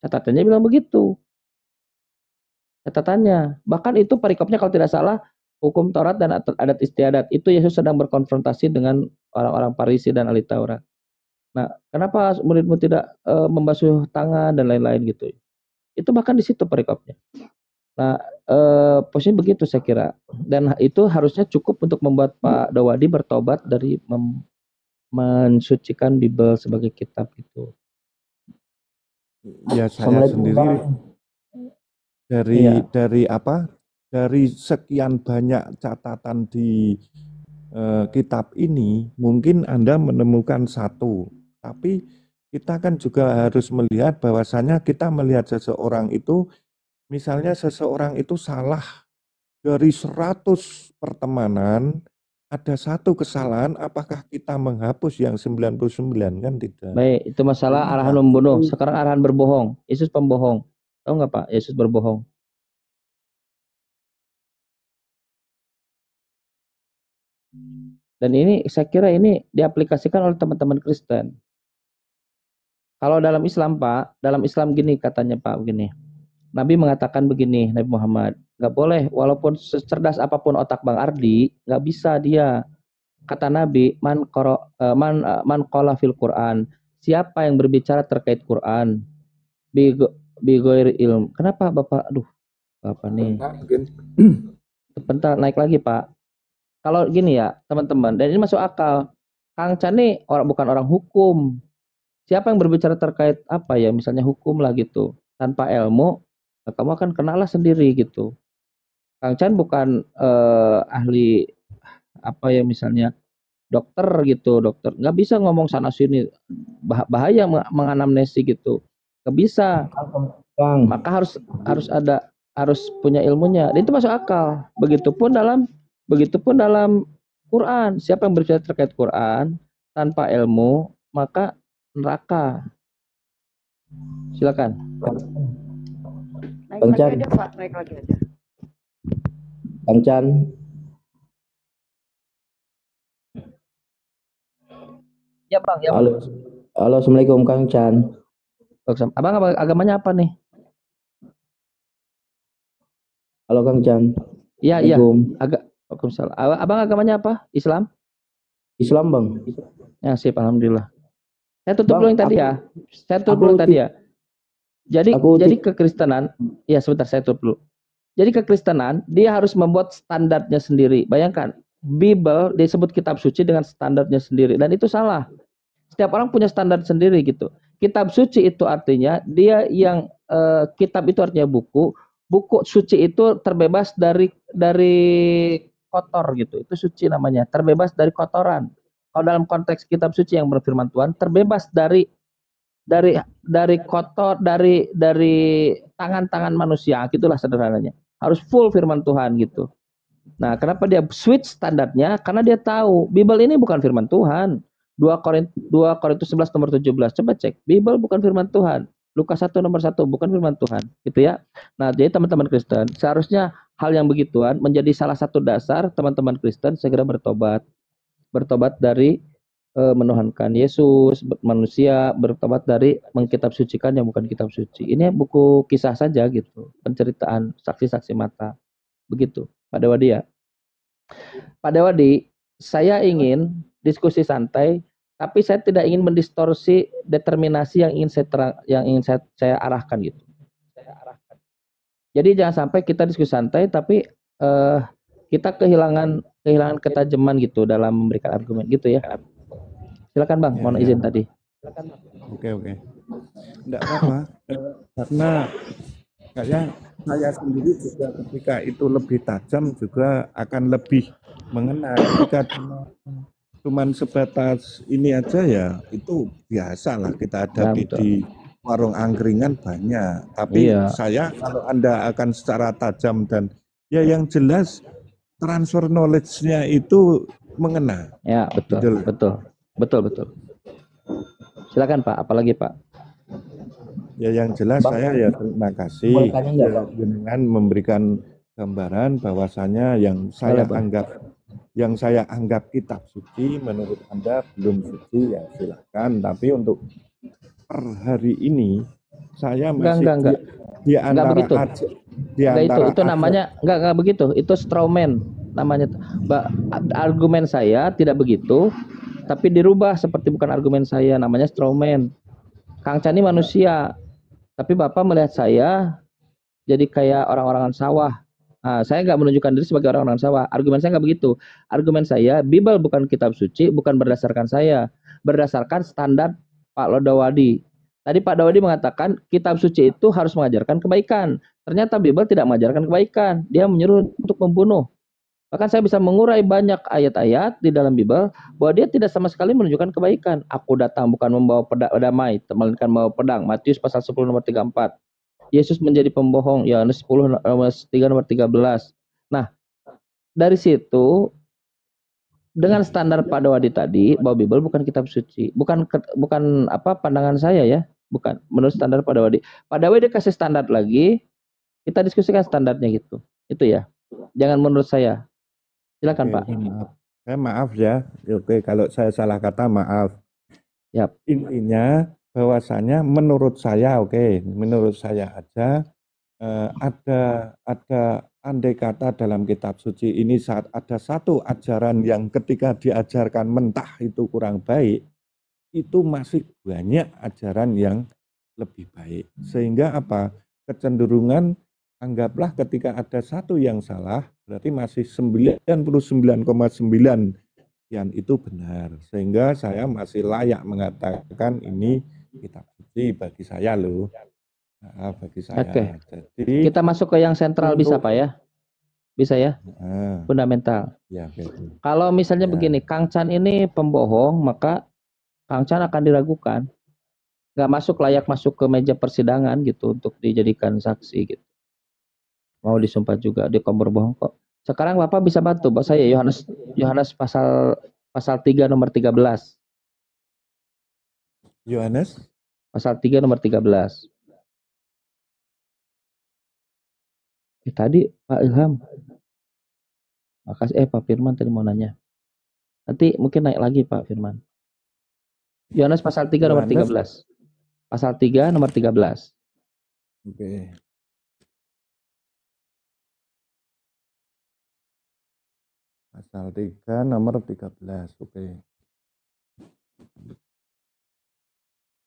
Catatannya bilang begitu. Catatannya. Bahkan itu perikopnya kalau tidak salah hukum Taurat dan adat istiadat. Itu Yesus sedang berkonfrontasi dengan orang-orang Farisi dan ahli Taurat. Nah, kenapa murid-murid tidak membasuh tangan dan lain-lain gitu? Itu bahkan di situ perikopnya. Nah, posisinya begitu saya kira. Dan itu harusnya cukup untuk membuat Pak Dawadi bertobat dari mensucikan Bible sebagai kitab itu. Ya saya sendiri dari sekian banyak catatan di kitab ini, mungkin Anda menemukan satu. Tapi kita kan juga harus melihat bahwasanya kita melihat seseorang itu, misalnya seseorang itu salah dari 100 pertemanan, ada satu kesalahan, apakah kita menghapus yang 99 kan tidak? Baik, itu masalah arahan membunuh. Sekarang arahan berbohong. Yesus pembohong. Tahu nggak Pak? Yesus berbohong. Dan ini saya kira ini diaplikasikan oleh teman-teman Kristen. Kalau dalam Islam Pak, dalam Islam gini katanya Pak begini. Nabi mengatakan begini, Nabi Muhammad, nggak boleh walaupun secerdas apapun otak Bang Ardi, nggak bisa dia. Kata Nabi, man qala fil Quran, siapa yang berbicara terkait Quran bigoir ilm. Kenapa Bapak? Aduh, Bapak nih. Bentar, naik lagi Pak. Kalau gini ya teman-teman, dan ini masuk akal. Kang Chan nih bukan orang hukum. Siapa yang berbicara terkait apa ya, misalnya hukum lah gitu, tanpa ilmu, kamu akan kenalah sendiri gitu. Kang Chan bukan ahli apa ya misalnya dokter gitu, dokter nggak bisa ngomong sana sini, bahaya menganamnesi gitu, nggak bisa. Maka harus punya ilmunya. Dan itu masuk akal. Begitupun dalam Quran, siapa yang berbicara terkait Quran tanpa ilmu maka neraka. Silakan. Naik lagi aja Pak, naik lagi aja. Bang Chan. Ya Bang, ya. Halo. Halo, Assalamualaikum Kang Chan. Abang agamanya apa nih? Halo Kang Chan. Iya. Waalaikumsalam. Abang agamanya apa? Islam? Islam Bang. Ya sip, alhamdulillah. Saya tutup dulu yang tadi ya. Jadi kekristenan, ya sebentar saya tutup dulu. Jadi kekristenan dia harus membuat standarnya sendiri. Bayangkan, Bible disebut kitab suci dengan standarnya sendiri dan itu salah. Setiap orang punya standar sendiri gitu. Kitab suci itu artinya dia yang kitab itu artinya buku. Buku suci itu terbebas dari kotor gitu. Itu suci namanya, terbebas dari kotoran. Kalau dalam konteks kitab suci yang berfirman Tuhan, terbebas dari kotor, dari tangan-tangan manusia, gitulah sederhananya. Harus full firman Tuhan gitu. Nah, kenapa dia switch standarnya? Karena dia tahu Bible ini bukan firman Tuhan. 2 Korintus 11 nomor 17. Coba cek. Bible bukan firman Tuhan. Lukas 1 nomor 1 bukan firman Tuhan, gitu ya. Nah, jadi teman-teman Kristen, seharusnya hal yang begituan menjadi salah satu dasar teman-teman Kristen segera bertobat dari menuhankan Yesus, manusia, bertobat dari mengkitab sucikan yang bukan kitab suci. Ini buku kisah saja gitu, penceritaan saksi-saksi mata. Begitu, Pak Dawadi ya. Pak Dawadi, saya ingin diskusi santai, tapi saya tidak ingin mendistorsi determinasi yang ingin saya arahkan gitu. Jadi jangan sampai kita diskusi santai, tapi kita kehilangan ketajaman gitu dalam memberikan argumen gitu ya. Silakan Bang, mohon izin tadi. Oke. Enggak apa-apa. Karena kayak saya sendiri juga ketika itu lebih tajam juga akan lebih mengena. Jika cuman sebatas ini aja ya itu biasa lah kita Ya, hadapi betul. di warung angkringan banyak. Tapi Iya, saya kalau Anda akan secara tajam dan ya yang jelas transfer knowledge-nya itu mengena. ya betul, Gitu loh. betul, betul, betul. Silakan Pak, apalagi Pak? Ya yang jelas Bang, saya ya terima kasih boleh tanya nggak Bang? dengan memberikan gambaran bahwasanya yang saya anggap kitab suci menurut Anda belum suci ya silakan. Tapi untuk per hari ini saya masih Enggak di enggak antara begitu. di Enggak itu antara namanya enggak begitu. Itu strawman namanya. Argumen saya tidak begitu, tapi dirubah seperti bukan argumen saya, namanya strawman. Kang Chan ini manusia, tapi Bapak melihat saya jadi kayak orang-orangan sawah. Nah, saya nggak menunjukkan diri sebagai orang-orang sawah. Argumen saya nggak begitu. Argumen saya, Bible bukan kitab suci, bukan berdasarkan saya, berdasarkan standar Pak Lodawadi. Tadi Pak Dawadi mengatakan kitab suci itu harus mengajarkan kebaikan. Ternyata Bible tidak mengajarkan kebaikan. Dia menyuruh untuk membunuh. Bahkan saya bisa mengurai banyak ayat-ayat di dalam Bible bahwa dia tidak sama sekali menunjukkan kebaikan. Aku datang bukan membawa damai, melainkan membawa pedang. Matius pasal 10 nomor 34. Yesus menjadi pembohong. Yohanes 10 nomor 3 nomor 13. Nah, dari situ dengan standar Pak Dawadi tadi bahwa Bible bukan kitab suci. Bukan apa pandangan saya ya. Bukan menurut standar Pak Dawadi. Pak Dawadi kasih standar lagi, kita diskusikan standarnya gitu. Itu ya. Jangan menurut saya. Silakan Oke, Pak. maaf ya. Oke, kalau saya salah kata maaf. Yap. Intinya bahwasanya menurut saya menurut saya aja ada andai kata dalam kitab suci ini saat ada satu ajaran yang ketika diajarkan mentah itu kurang baik, itu masih banyak ajaran yang lebih baik. Sehingga apa? Kecenderungan anggaplah ketika ada satu yang salah, berarti masih 99,9 yang itu benar. Sehingga saya masih layak mengatakan ini kitab suci bagi saya loh. Nah, bagi saya. Oke. Jadi Kita masuk ke yang sentral bisa Pak ya? Bisa ya? Fundamental. Ya, betul. Kalau misalnya Ya. begini, Kang Chan ini pembohong, maka Kang Chan akan diragukan. Nggak layak masuk ke meja persidangan gitu untuk dijadikan saksi gitu. Mau disumpah juga, dia kamu berbohong kok. Sekarang Bapak bisa bantu, Pak saya Yohanes pasal 3 nomor 13. Yohanes Pasal 3 nomor 13. Tadi Pak Ilham. Makasih Pak Firman tadi mau nanya. Nanti mungkin naik lagi Pak Firman. Yohanes pasal 3 nomor 13. Pasal 3 nomor 13. Oke. Pasal 3 nomor 13. Oke.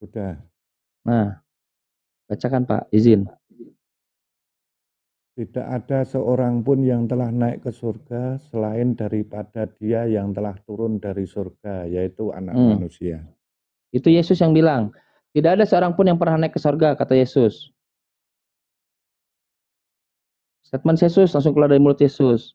Sudah. Nah, bacakan Pak, izin. Tidak ada seorang pun yang telah naik ke surga selain daripada dia yang telah turun dari surga, yaitu anak manusia. Itu Yesus yang bilang. Tidak ada seorang pun yang pernah naik ke surga, kata Yesus. Statement Yesus langsung keluar dari mulut Yesus.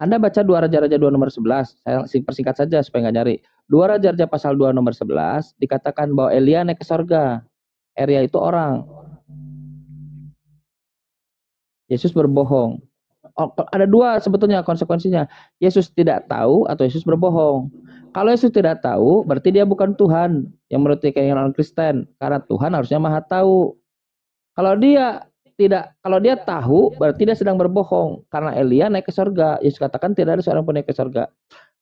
Anda baca 2 Raja-Raja 2 nomor 11. Saya persingkat saja supaya nggak nyari. 2 Raja-Raja pasal 2 nomor 11 dikatakan bahwa Elia naik ke surga. Elia itu orang. Yesus berbohong. Ada dua sebetulnya konsekuensinya. Yesus tidak tahu atau Yesus berbohong. Kalau Yesus tidak tahu, berarti dia bukan Tuhan yang menurut keyakinan Kristen. Karena Tuhan harusnya maha tahu. Kalau dia tahu, berarti dia sedang berbohong. Karena Elia naik ke surga. Yesus katakan tidak ada seorang pun naik ke surga.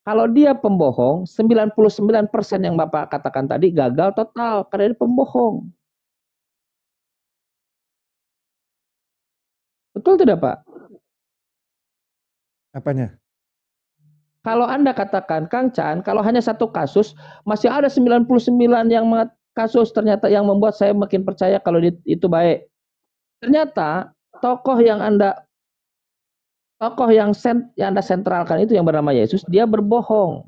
Kalau dia pembohong, 99% yang Bapak katakan tadi gagal total. Karena dia pembohong. Betul tidak Pak? Apanya? Kalau Anda katakan, Kang Chan, kalau hanya satu kasus, masih ada 99 yang kasus ternyata yang membuat saya makin percaya kalau itu baik. Ternyata tokoh yang Anda sentralkan itu yang bernama Yesus, dia berbohong.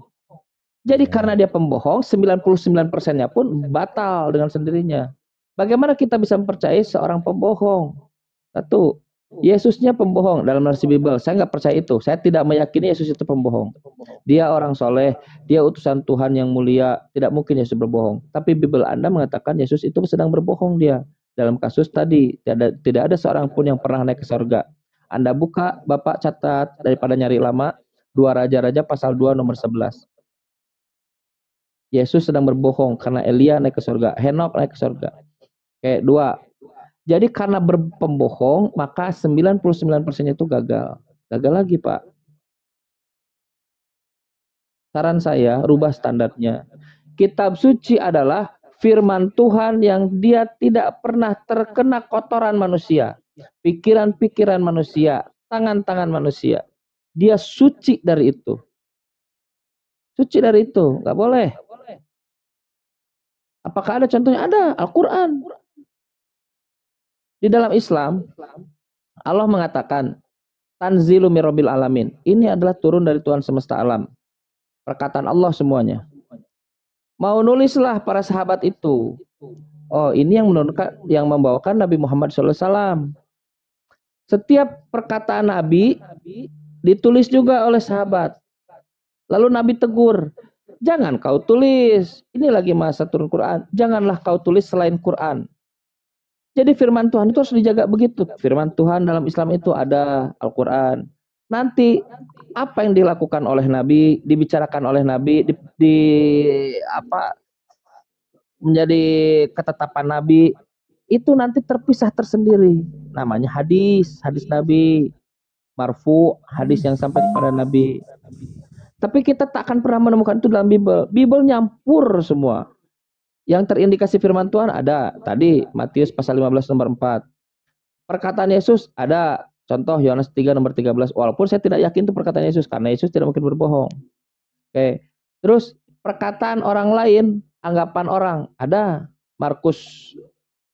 Jadi karena dia pembohong, 99%-nya pun batal dengan sendirinya. Bagaimana kita bisa mempercayai seorang pembohong? Satu. Yesusnya pembohong dalam narasi Bible. Saya nggak percaya itu. Saya tidak meyakini Yesus itu pembohong. Dia orang soleh, dia utusan Tuhan yang mulia. Tidak mungkin Yesus berbohong. Tapi Bible Anda mengatakan Yesus itu sedang berbohong dia. Dalam kasus tadi, tidak ada seorang pun yang pernah naik ke sorga. Anda buka, Bapak catat daripada nyari lama, 2 Raja-Raja pasal 2 nomor 11. Yesus sedang berbohong karena Elia naik ke sorga, Henok naik ke sorga. Oke, 2. Jadi karena berpembohong, maka 99% itu gagal. Gagal lagi, Pak. Saran saya, rubah standarnya. Kitab suci adalah firman Tuhan yang dia tidak pernah terkena kotoran manusia. Pikiran-pikiran manusia, tangan-tangan manusia. Dia suci dari itu. Suci dari itu, nggak boleh. Apakah ada contohnya? Ada, Al-Quran. Di dalam Islam, Allah mengatakan, Tanzilu mirabbil alamin. Ini adalah turun dari Tuhan semesta alam. Perkataan Allah semuanya. Mau nulislah para sahabat itu. Oh, ini yang membawakan Nabi Muhammad SAW. Setiap perkataan Nabi ditulis juga oleh sahabat. Lalu Nabi tegur, jangan kau tulis. Ini lagi masa turun Quran. Janganlah kau tulis selain Quran. Jadi firman Tuhan itu harus dijaga begitu. Firman Tuhan dalam Islam itu ada Al-Quran. Nanti apa yang dilakukan oleh Nabi, dibicarakan oleh Nabi, menjadi ketetapan Nabi, itu nanti terpisah tersendiri. Namanya hadis Nabi, marfu, hadis yang sampai kepada Nabi. Tapi kita tak akan pernah menemukan itu dalam Bible. Bible nyampur semua. Yang terindikasi firman Tuhan ada tadi Matius pasal 15 nomor 4. Perkataan Yesus ada, contoh Yohanes 3 nomor 13. Walaupun saya tidak yakin itu perkataan Yesus karena Yesus tidak mungkin berbohong. Oke. Terus perkataan orang lain, anggapan orang ada. Markus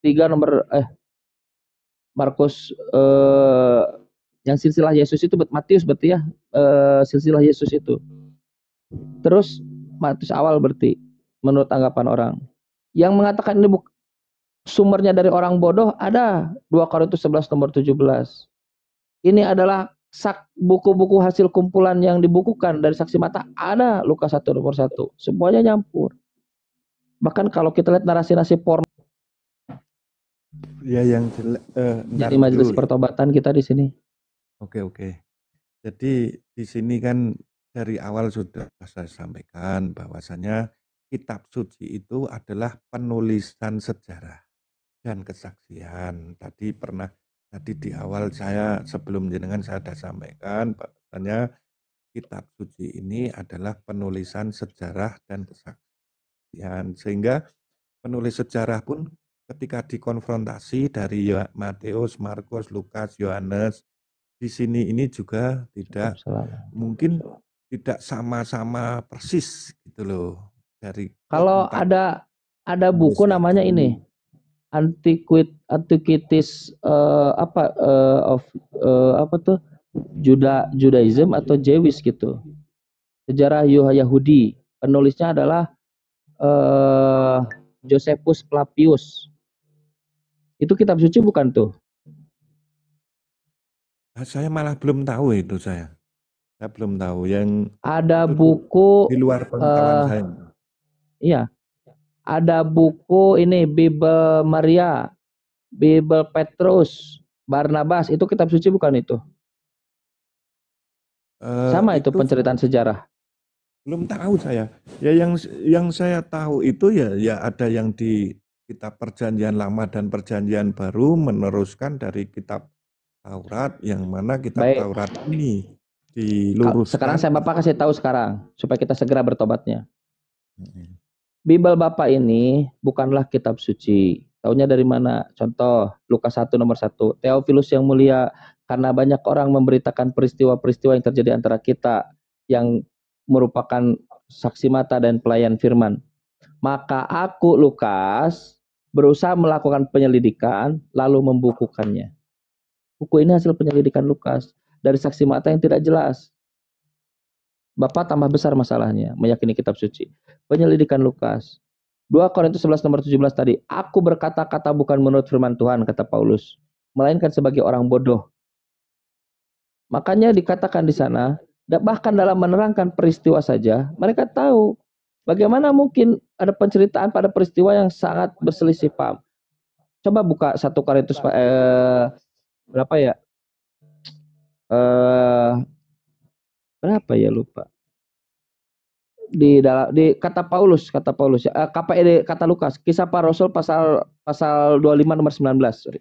3 nomor Markus yang silsilah Yesus itu Matius berarti ya, silsilah Yesus itu. Terus Matius awal berarti menurut anggapan orang. Yang mengatakan ini sumbernya dari orang bodoh ada 2 Korintus 11 nomor 17. Ini adalah buku-buku hasil kumpulan yang dibukukan dari saksi mata ada Lukas 1 nomor 1. Semuanya nyampur. Bahkan kalau kita lihat narasi-narasi porno ya yang jadi majelis pertobatan kita di sini. Oke. Jadi di sini kan dari awal sudah saya sampaikan bahwasanya kitab suci itu adalah penulisan sejarah dan kesaksian. Tadi di awal saya sebelum jenengan saya sudah sampaikan bahwasanya kitab suci ini adalah penulisan sejarah dan kesaksian. Sehingga penulis sejarah pun ketika dikonfrontasi dari Matius, Markus, Lukas, Yohanes, di sini ini juga tidak mungkin tidak sama-sama persis gitu loh. Kalau ada buku namanya ini Antiquities Judaism atau Jewish gitu, sejarah Yahudi, penulisnya adalah Josephus Flavius. Itu kitab suci bukan tuh? Saya malah belum tahu itu saya belum tahu yang ada buku di luar pengetahuan saya. Iya, ada buku ini Bible Maria, Bible Petrus, Barnabas, itu kitab suci bukan itu? Sama itu penceritaan sejarah. Belum tahu saya. Ya yang saya tahu itu ya ada yang di kitab Perjanjian Lama dan Perjanjian Baru meneruskan dari kitab Taurat, yang mana kitab Taurat ini diluruskan. Sekarang saya Bapak kasih tahu sekarang supaya kita segera bertobatnya. Bible Bapak ini bukanlah kitab suci. Taunya dari mana? Contoh Lukas 1 nomor 1. Theophilus yang mulia, karena banyak orang memberitakan peristiwa-peristiwa yang terjadi antara kita yang merupakan saksi mata dan pelayan firman. Maka aku Lukas berusaha melakukan penyelidikan lalu membukukannya. Buku ini hasil penyelidikan Lukas dari saksi mata yang tidak jelas. Bapak tambah besar masalahnya, meyakini kitab suci. Penyelidikan Lukas. 2 Korintus 11 nomor 17 tadi. Aku berkata-kata bukan menurut firman Tuhan, kata Paulus. Melainkan sebagai orang bodoh. Makanya dikatakan di sana, bahkan dalam menerangkan peristiwa saja, mereka tahu bagaimana mungkin ada penceritaan pada peristiwa yang sangat berselisih paham. Coba buka 1 Korintus berapa ya? Berapa ya, lupa. Di kata Paulus ya, kata Lukas, Kisah Para Rasul pasal 25 nomor 19, sorry.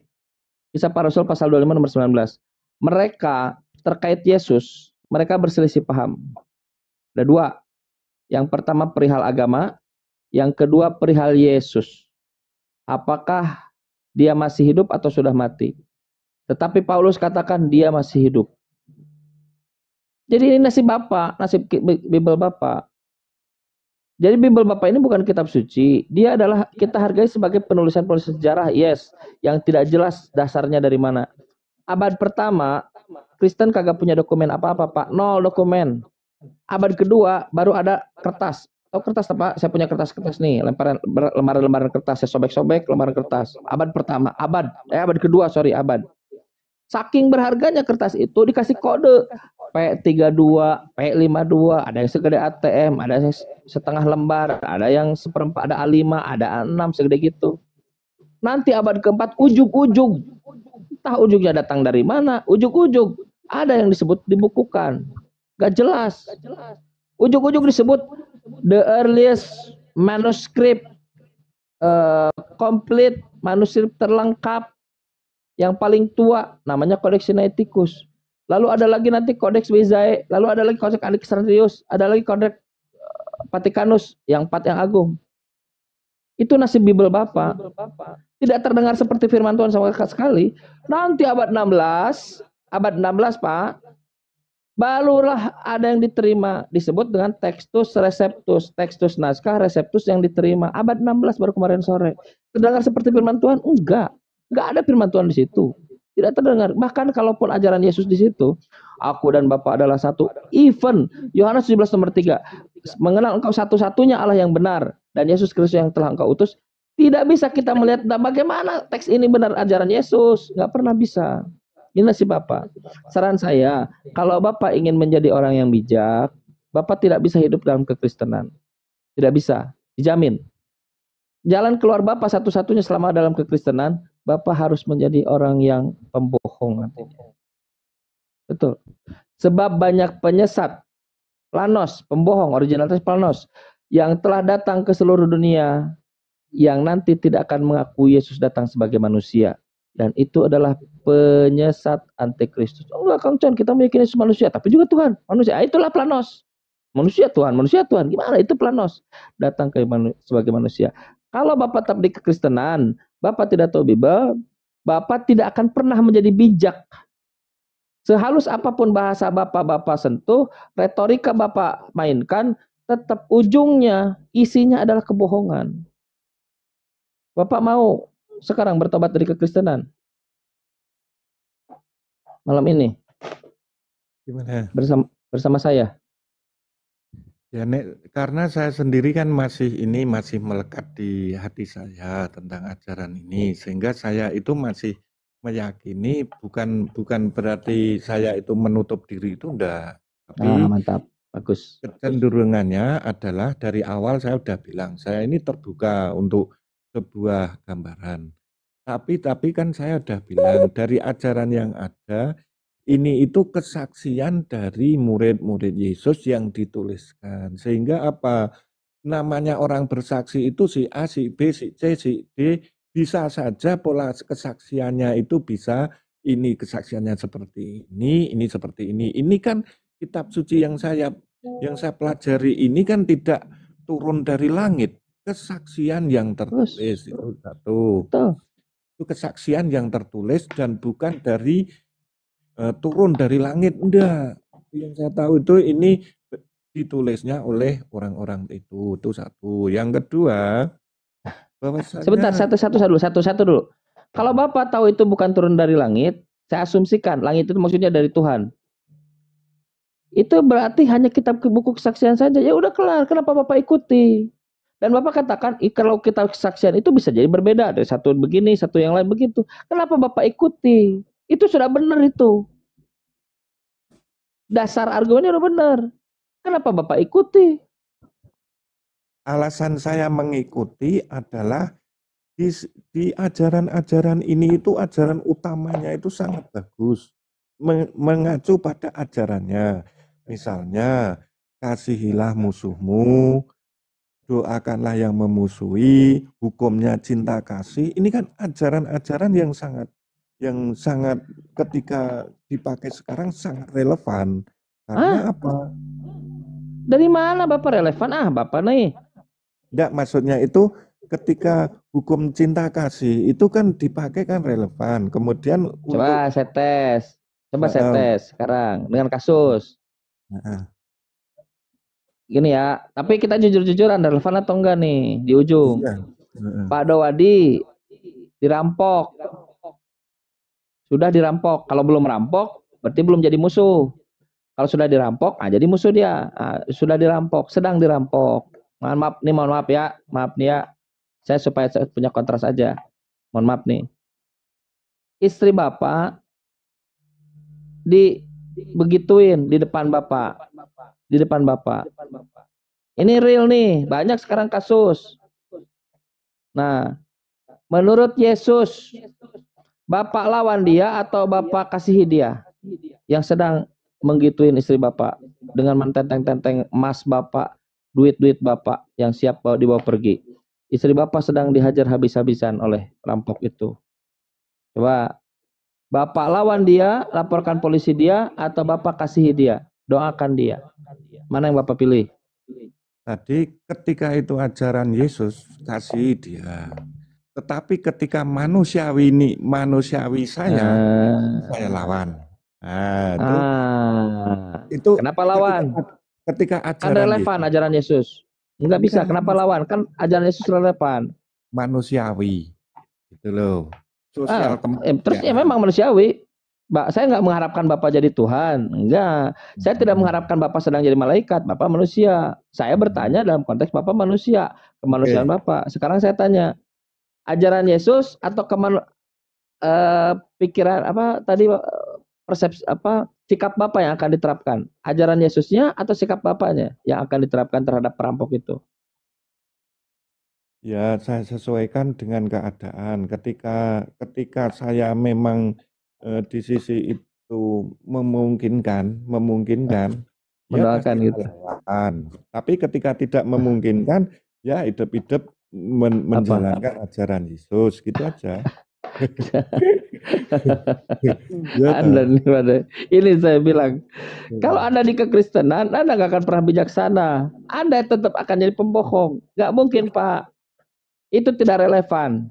Kisah Para Rasul pasal 25 nomor 19. Mereka terkait Yesus, mereka berselisih paham. Ada 2. Yang pertama perihal agama, yang kedua perihal Yesus. Apakah dia masih hidup atau sudah mati? Tetapi Paulus katakan dia masih hidup. Jadi ini nasib Bapak, nasib Bible Bapak. Jadi Bible Bapak ini bukan kitab suci. Dia adalah, kita hargai sebagai penulisan sejarah, yes, yang tidak jelas dasarnya dari mana. Abad pertama, Kristen kagak punya dokumen apa-apa, Pak. 0 dokumen. Abad kedua, baru ada kertas. Tahu kertas apa? Saya punya kertas-kertas nih, lembaran kertas. Saya sobek-sobek lembaran kertas. Abad pertama, abad kedua, abad. Saking berharganya kertas itu dikasih kode P32, P52, ada yang segede ATM, ada yang setengah lembar, ada yang seperempat, ada A5, ada A6 segede gitu. Nanti abad keempat ujug-ujug. Entah ujugnya datang dari mana, ujug-ujug. Ada yang disebut dibukukan. Gak jelas. Ujug-ujug disebut the earliest manuscript, complete, manuskrip terlengkap, yang paling tua, namanya Codex Sinaiticus. Lalu ada lagi nanti Codex Bezae, lalu ada lagi Codex Alexandrinus, ada lagi Codex Vaticanus, yang 4 yang agung. Itu nasib Bible Bapak. Tidak terdengar seperti firman Tuhan sama sekali. Nanti abad 16, Pak, barulah ada yang diterima, disebut dengan Textus Receptus, Textus naskah, Receptus yang diterima. Abad 16 baru kemarin sore. Terdengar seperti firman Tuhan? Enggak ada firman Tuhan di situ. Tidak terdengar. Bahkan kalaupun ajaran Yesus di situ, aku dan Bapa adalah satu. Even Yohanes 17 nomor 3, mengenal engkau satu-satunya Allah yang benar dan Yesus Kristus yang telah engkau utus. Tidak bisa kita melihat bagaimana teks ini benar ajaran Yesus. Nggak pernah bisa. Ini nasib Bapak. Saran saya, kalau Bapak ingin menjadi orang yang bijak, Bapak tidak bisa hidup dalam kekristenan. Tidak bisa. Dijamin. Jalan keluar Bapak satu-satunya selama dalam kekristenan, Bapak harus menjadi orang yang pembohong nantinya. Betul. Sebab banyak penyesat, planos, pembohong, originalitas planos, yang telah datang ke seluruh dunia, yang nanti tidak akan mengakui Yesus datang sebagai manusia. Dan itu adalah penyesat antikristus. Oh enggak, Kang Con, kita meyakini Yesus manusia, tapi juga Tuhan, manusia. Itulah planos. Manusia Tuhan. Gimana itu planos? Datang sebagai manusia. Kalau Bapak tetap di kekristenan, Bapak tidak tahu Bible, Bapak tidak akan pernah menjadi bijak. Sehalus apapun bahasa Bapak sentuh, retorika Bapak mainkan, tetap ujungnya, isinya adalah kebohongan. Bapak mau sekarang bertobat dari kekristenan? Malam ini? Gimana? Bersama saya. Ya, karena saya sendiri kan masih melekat di hati saya tentang ajaran ini, sehingga saya itu masih meyakini, bukan berarti saya itu menutup diri, itu enggak. Tapi mantap, bagus. Kecenderungannya adalah dari awal saya udah bilang, saya ini terbuka untuk sebuah gambaran. Tapi kan saya udah bilang, dari ajaran yang ada, ini itu kesaksian dari murid-murid Yesus yang dituliskan. Sehingga apa? Namanya orang bersaksi itu si A, si B, si C, si D. Bisa saja pola kesaksiannya itu bisa, ini kesaksiannya seperti ini seperti ini. Ini kan kitab suci yang saya pelajari ini kan tidak turun dari langit. Kesaksian yang tertulis itu satu. Itu kesaksian yang tertulis dan bukan dari turun dari langit, enggak. Yang saya tahu itu ini ditulisnya oleh orang-orang itu satu. Yang kedua, bahwasanya sebentar, satu dulu. Kalau Bapak tahu itu bukan turun dari langit, saya asumsikan langit itu maksudnya dari Tuhan. Itu berarti hanya kitab buku kesaksian saja. Ya udah kelar, kenapa Bapak ikuti? Dan Bapak katakan, kalau kitab kesaksian itu bisa jadi berbeda, dari satu begini, satu yang lain begitu. Kenapa Bapak ikuti? Itu sudah benar itu. Dasar argumennya udah benar. Kenapa Bapak ikuti? Alasan saya mengikuti adalah di ajaran-ajaran ini itu ajaran utamanya itu sangat bagus. Mengacu pada ajarannya. Misalnya, kasihilah musuhmu, doakanlah yang memusuhi, hukumnya cinta kasih. Ini kan ajaran-ajaran yang sangat ketika dipakai sekarang sangat relevan. Karena apa? Dari mana Bapak relevan? Bapak nih. Enggak, maksudnya itu ketika hukum cinta kasih itu kan dipakai kan relevan. Kemudian Coba saya tes. Saya tes sekarang dengan kasus. Gini ya, tapi kita jujur-jujuran relevan atau enggak nih di ujung. Pak Dawadi dirampok. Sudah dirampok. Kalau belum merampok, berarti belum jadi musuh. Kalau sudah dirampok, jadi musuh dia. Sudah dirampok, sedang dirampok. Mohon maaf ya. Maaf nih ya. Saya supaya saya punya kontras aja. Mohon maaf nih. Istri Bapak begituin di depan Bapak. Di depan Bapak. Ini real nih, banyak sekarang kasus. Nah, menurut Yesus, Bapak lawan dia atau Bapak kasihi dia yang sedang menggituin istri Bapak dengan mententeng-tenteng emas Bapak, duit-duit Bapak yang siap dibawa pergi. Istri Bapak sedang dihajar habis-habisan oleh perampok itu. Coba, Bapak lawan dia, laporkan polisi dia, atau Bapak kasihi dia, doakan dia. Mana yang Bapak pilih? Tadi ketika itu ajaran Yesus, kasih dia. Tetapi ketika manusiawi saya lawan. Itu kenapa lawan? Ketika ajaran kan relevan Yesus. Ajaran Yesus. Enggak bisa, kenapa lawan? Kan ajaran Yesus relevan. Manusiawi. Gitu loh. Sosial terus ya memang manusiawi. Saya nggak mengharapkan Bapak jadi Tuhan. Enggak. Saya tidak mengharapkan Bapak sedang jadi malaikat. Bapak manusia. Saya bertanya dalam konteks Bapak manusia. Kemanusiaan Bapak. Sekarang saya tanya. Ajaran Yesus atau pikiran persepsi sikap Bapak yang akan diterapkan? Ajaran Yesusnya atau sikap Bapaknya yang akan diterapkan terhadap perampok itu? Ya, saya sesuaikan dengan keadaan. Ketika saya memang di sisi itu memungkinkan mendoakan ya gitu. Tapi ketika tidak memungkinkan, ya hidup-hidup menjalankan ajaran Yesus, gitu aja. Ini saya bilang, kalau Anda di kekristenan, Anda nggak akan pernah bijaksana. Anda tetap akan jadi pembohong. Nggak mungkin, Pak. Itu tidak relevan.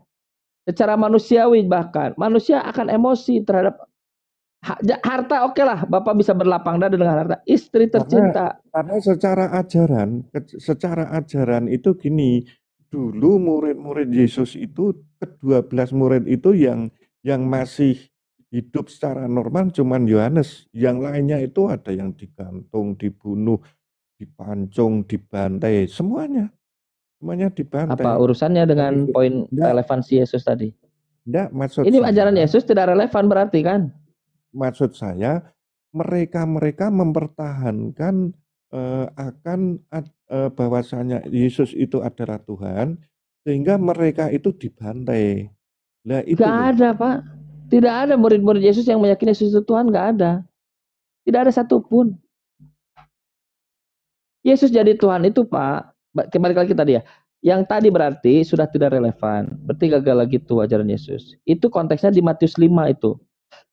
Secara manusiawi bahkan, manusia akan emosi terhadap harta. Oke lah, Bapak bisa berlapang dada dengan harta. Istri tercinta. Karena secara ajaran itu gini, dulu murid-murid Yesus itu, ke-12 murid itu yang masih hidup secara normal cuman Yohanes. Yang lainnya itu ada yang digantung, dibunuh, dipancung, dibantai, semuanya dibantai. Apa urusannya dengan poin relevansi Yesus tadi? Enggak, ini ajaran Yesus tidak relevan berarti kan? Maksud saya, mereka mempertahankan akan bahwasanya Yesus itu adalah Tuhan, sehingga mereka itu dibantai. Nah, itu nggak ada, Pak. Tidak ada murid-murid Yesus yang meyakini Yesus itu Tuhan, nggak ada. Tidak ada satupun. Yesus jadi Tuhan itu, Pak, kembali lagi tadi ya. Yang tadi berarti sudah tidak relevan. Berarti gagal lagi tuh ajaran Yesus. Itu konteksnya di Matius 5 itu.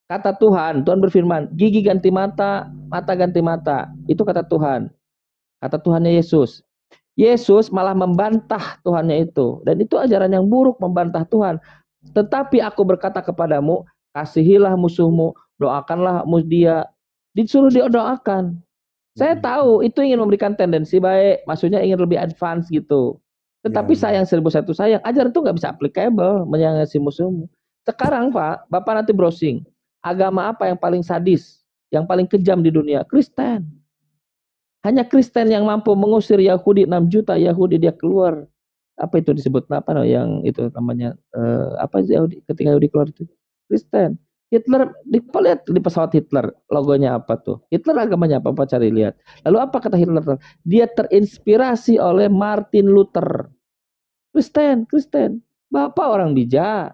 Kata Tuhan berfirman, gigi ganti mata, mata ganti mata. Itu kata Tuhan. Kata Tuhannya Yesus. Yesus malah membantah Tuhannya itu. Dan itu ajaran yang buruk, membantah Tuhan. Tetapi aku berkata kepadamu, kasihilah musuhmu, doakanlah dia. Disuruh dia doakan. Saya tahu itu ingin memberikan tendensi baik, maksudnya ingin lebih advance gitu. Tetapi sayang 1001 sayang, ajaran itu nggak bisa applicable menyayangi musuhmu. Sekarang Pak, Bapak nanti browsing. Agama apa yang paling sadis, yang paling kejam di dunia? Kristen. Hanya Kristen yang mampu mengusir Yahudi, 6 juta Yahudi dia keluar. Apa itu disebut apa yang itu namanya apa Yahudi ketika Yahudi keluar itu? Kristen. Hitler, lihat di pesawat Hitler, logonya apa tuh? Hitler agamanya apa? Apa cari lihat. Lalu apa kata Hitler? Dia terinspirasi oleh Martin Luther. Kristen. Bapak orang bijak.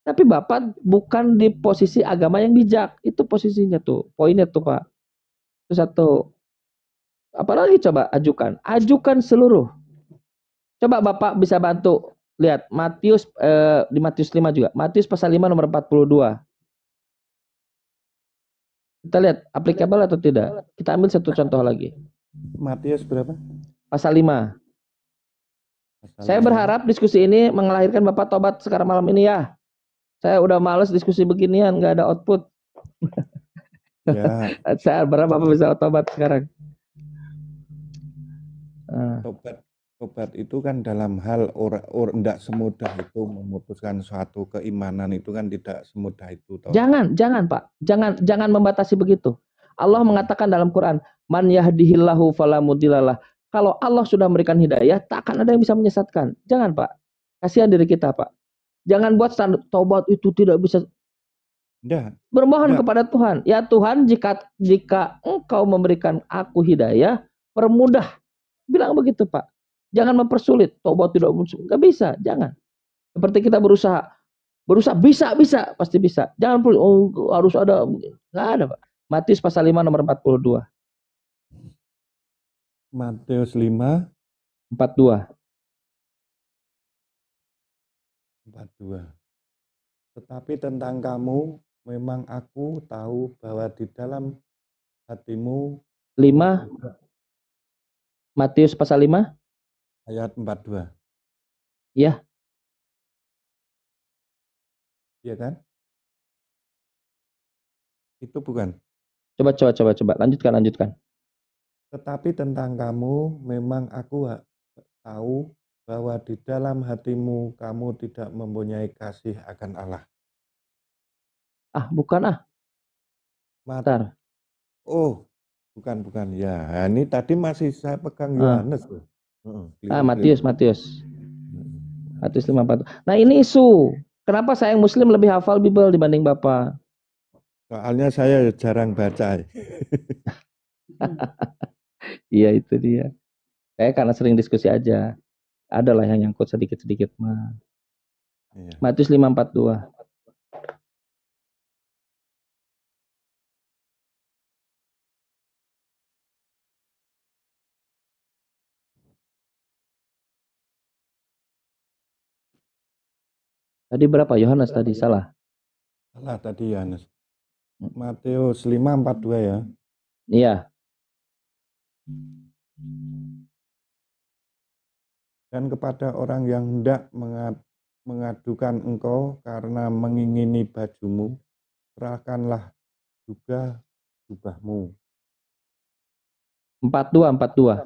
Tapi Bapak bukan di posisi agama yang bijak. Itu posisinya tuh. Poinnya tuh, Pak. Itu satu. Apalagi coba ajukan. Ajukan seluruh. Coba Bapak bisa bantu. Lihat, Matius di Matius 5 juga. Matius pasal 5 nomor 42. Kita lihat applicable atau tidak. Kita ambil satu contoh lagi. Matius berapa? Pasal 5. Saya berharap diskusi ini mengelahirkan Bapak tobat sekarang malam ini ya. Saya udah males diskusi beginian, nggak ada output. Ya. Saya berharap Bapak bisa tobat sekarang. Tobat itu kan dalam hal tidak semudah itu memutuskan suatu keimanan, itu kan tidak semudah itu. Jangan Pak, jangan membatasi begitu. Allah mengatakan dalam Quran, man yahdihillahu fala mudhillalah. Kalau Allah sudah memberikan hidayah, tak akan ada yang bisa menyesatkan. Jangan Pak, kasihan diri kita Pak. Jangan buat standar tobat itu tidak bisa. Bermohon kepada Tuhan. Ya Tuhan, jika Engkau memberikan aku hidayah, permudah. Bilang begitu Pak. Jangan mempersulit. Tobat tidak nggak bisa. Jangan. Seperti kita berusaha bisa, pasti bisa. Jangan harus ada, nggak ada Pak. Matius pasal 5 nomor 42. Matius 5 42. Tetapi tentang kamu, memang aku tahu bahwa di dalam hatimu 5. Matius pasal 5 ayat 42. Ya. Iya kan? Itu bukan. Coba. Lanjutkan. Tetapi tentang kamu, memang aku tahu bahwa di dalam hatimu kamu tidak mempunyai kasih akan Allah. Bukan. Bentar. Oh, bukan. Ya, ini tadi masih saya pegang Yohanes. Matius 5:4. Nah, ini isu. Kenapa saya yang Muslim lebih hafal Bible dibanding Bapak? Soalnya saya jarang baca. Iya, itu dia. Saya karena sering diskusi aja. Adalah yang nyangkut sedikit-sedikit mah. Iya. Matius 5:42. Tadi berapa Yohanes tadi? Salah tadi Yohanes. Matius 5:42 ya. Iya. Dan kepada orang yang hendak mengadukan engkau karena mengingini bajumu, serahkanlah juga jubahmu. 42.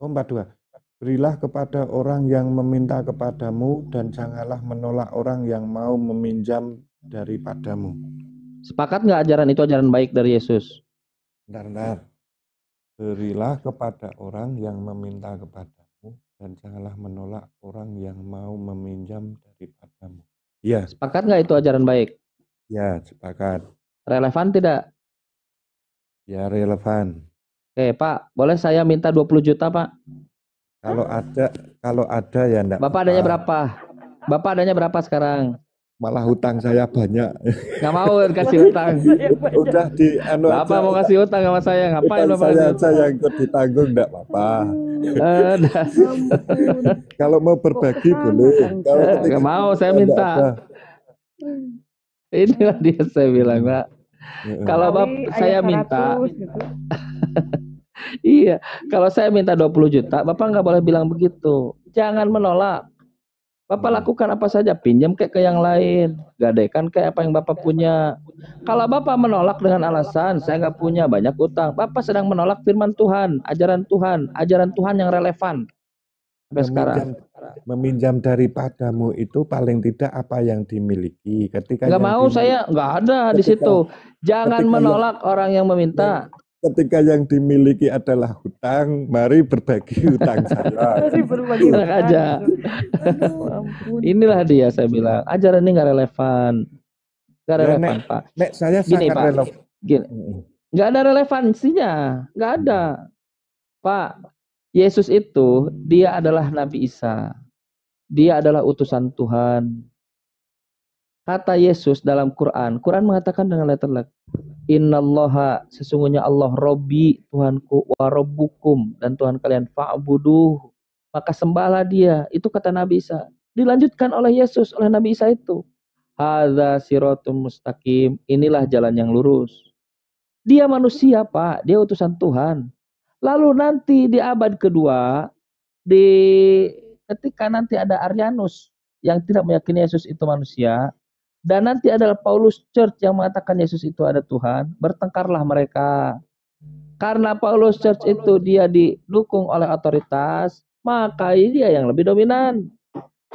Oh, 42. Berilah kepada orang yang meminta kepadamu dan janganlah menolak orang yang mau meminjam daripadamu. Sepakat nggak ajaran itu ajaran baik dari Yesus? Bentar. Berilah kepada orang yang meminta kepadamu dan janganlah menolak orang yang mau meminjam daripadamu. Ya. Sepakat nggak itu ajaran baik? Ya, sepakat. Relevan tidak? Ya, relevan. Oke, Pak, boleh saya minta 20 juta, Pak? Kalau ada ya enggak. Bapak adanya berapa? Bapak adanya berapa sekarang? Malah hutang saya banyak. Nggak mau kasih hutang. Udah di Bapak mau kasih hutang sama saya, ngapain Bapak? Saya yang ikut ditanggung enggak apa-apa. Kalau mau berbagi boleh. Nggak mau, saya minta. Inilah dia saya bilang, Pak. Kalau Bapak saya minta. Iya, kalau saya minta 20 juta, Bapak nggak boleh bilang begitu. Jangan menolak. Bapak lakukan apa saja, pinjam kayak ke yang lain, gadaikan kayak apa yang Bapak punya. Kalau Bapak menolak dengan alasan saya nggak punya banyak utang, Bapak sedang menolak firman Tuhan, ajaran Tuhan yang relevan. Sampai sekarang. Meminjam daripadamu itu paling tidak apa yang dimiliki. Ketika nggak mau saya nggak ada di situ. Jangan menolak orang yang meminta. Ketika yang dimiliki adalah hutang, mari berbagi hutang saya. Mari berbagi hutang aja. Inilah dia saya bilang, ajaran ini nggak relevan. Nggak Ya, relevan, Pak. saya Gini, sangat Pak. relevan. Gini. Nggak ada relevansinya. Nggak ada. Pak, Yesus itu, dia adalah Nabi Isa. Dia adalah utusan Tuhan. Kata Yesus dalam Quran mengatakan dengan letterlek, Innallaha, sesungguhnya Allah Robbi, Tuhanku, wa Rabbukum, dan Tuhan kalian, fa'buduh, maka sembahlah dia. Itu kata Nabi Isa. Dilanjutkan oleh Yesus, oleh Nabi Isa itu. Hadza siratum mustaqim, inilah jalan yang lurus. Dia manusia, Pak, dia utusan Tuhan. Lalu nanti di abad kedua, ketika nanti ada Arianus yang tidak meyakini Yesus itu manusia, dan nanti adalah Paulus Church yang mengatakan Yesus itu ada Tuhan, bertengkarlah mereka. Karena Paulus Church itu dia didukung oleh otoritas, maka dia yang lebih dominan.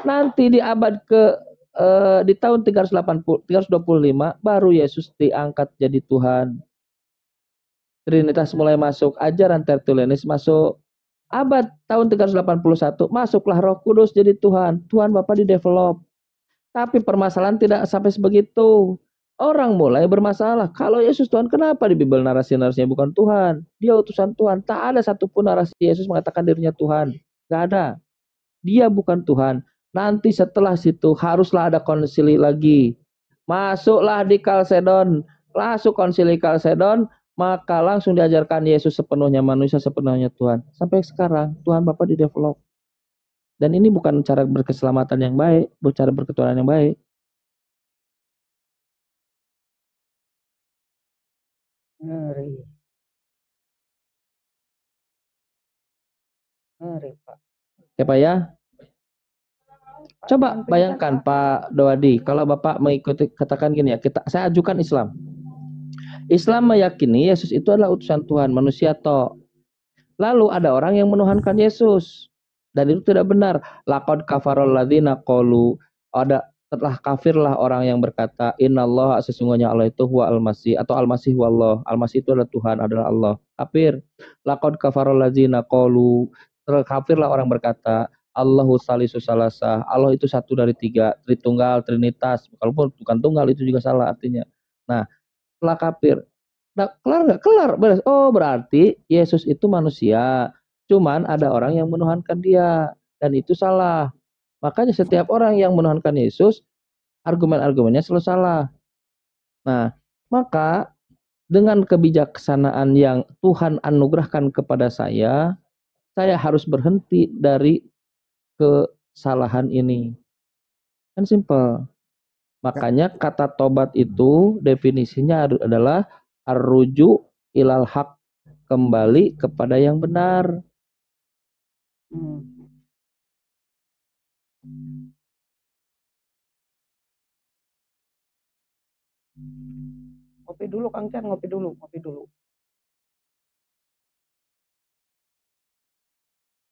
Nanti di abad di tahun 325 baru Yesus diangkat jadi Tuhan. Trinitas mulai masuk, ajaran Tertullianus masuk. Abad tahun 381 masuklah Roh Kudus jadi Tuhan. Tuhan Bapa di-develop. Tapi permasalahan tidak sampai sebegitu. Orang mulai bermasalah. Kalau Yesus Tuhan, kenapa di Bible narasi-narasinya bukan Tuhan? Dia utusan Tuhan. Tak ada satupun narasi Yesus mengatakan dirinya Tuhan. Gak ada. Dia bukan Tuhan. Nanti setelah situ haruslah ada konsili lagi. Masuklah di Kalsedon. Masuk konsili Kalsedon. Maka langsung diajarkan Yesus sepenuhnya manusia, sepenuhnya Tuhan. Sampai sekarang Tuhan Bapa di-develop. Dan ini bukan cara berkeselamatan yang baik, bukan cara berketuhanan yang baik. Ngeri. Ngeri, Pak. Ya Pak ya. Coba bayangkan Pak Dowadi, kalau Bapak mengikuti, katakan gini ya, saya ajukan Islam. Islam meyakini Yesus itu adalah utusan Tuhan, manusia toh. Lalu ada orang yang menuhankan Yesus. Dan itu tidak benar. Laqad kafarul ladzina qalu, telah kafirlah orang yang berkata innallaha, sesungguhnya Allah itu huwa al-masih, atau al-masih wallah. Al-masih itu adalah Tuhan, adalah Allah. Kafir. Laqad kafarul ladzina qalu, telah kafirlah orang berkata Allahu salisu salasah. Allah itu satu dari tiga, Tritunggal, Trinitas. Walaupun bukan tunggal itu juga salah artinya. Nah, telah kafir. Nah, kelar nggak? Kelar. Beres. Oh, berarti Yesus itu manusia. Cuman ada orang yang menuhankan dia. Dan itu salah. Makanya setiap orang yang menuhankan Yesus, argumen-argumennya selalu salah. Nah, maka dengan kebijaksanaan yang Tuhan anugerahkan kepada saya harus berhenti dari kesalahan ini. Kan simple. Makanya kata tobat itu definisinya adalah ar-ruju ilal haq, kembali kepada yang benar. Ngopi dulu Kang Chan, ngopi dulu.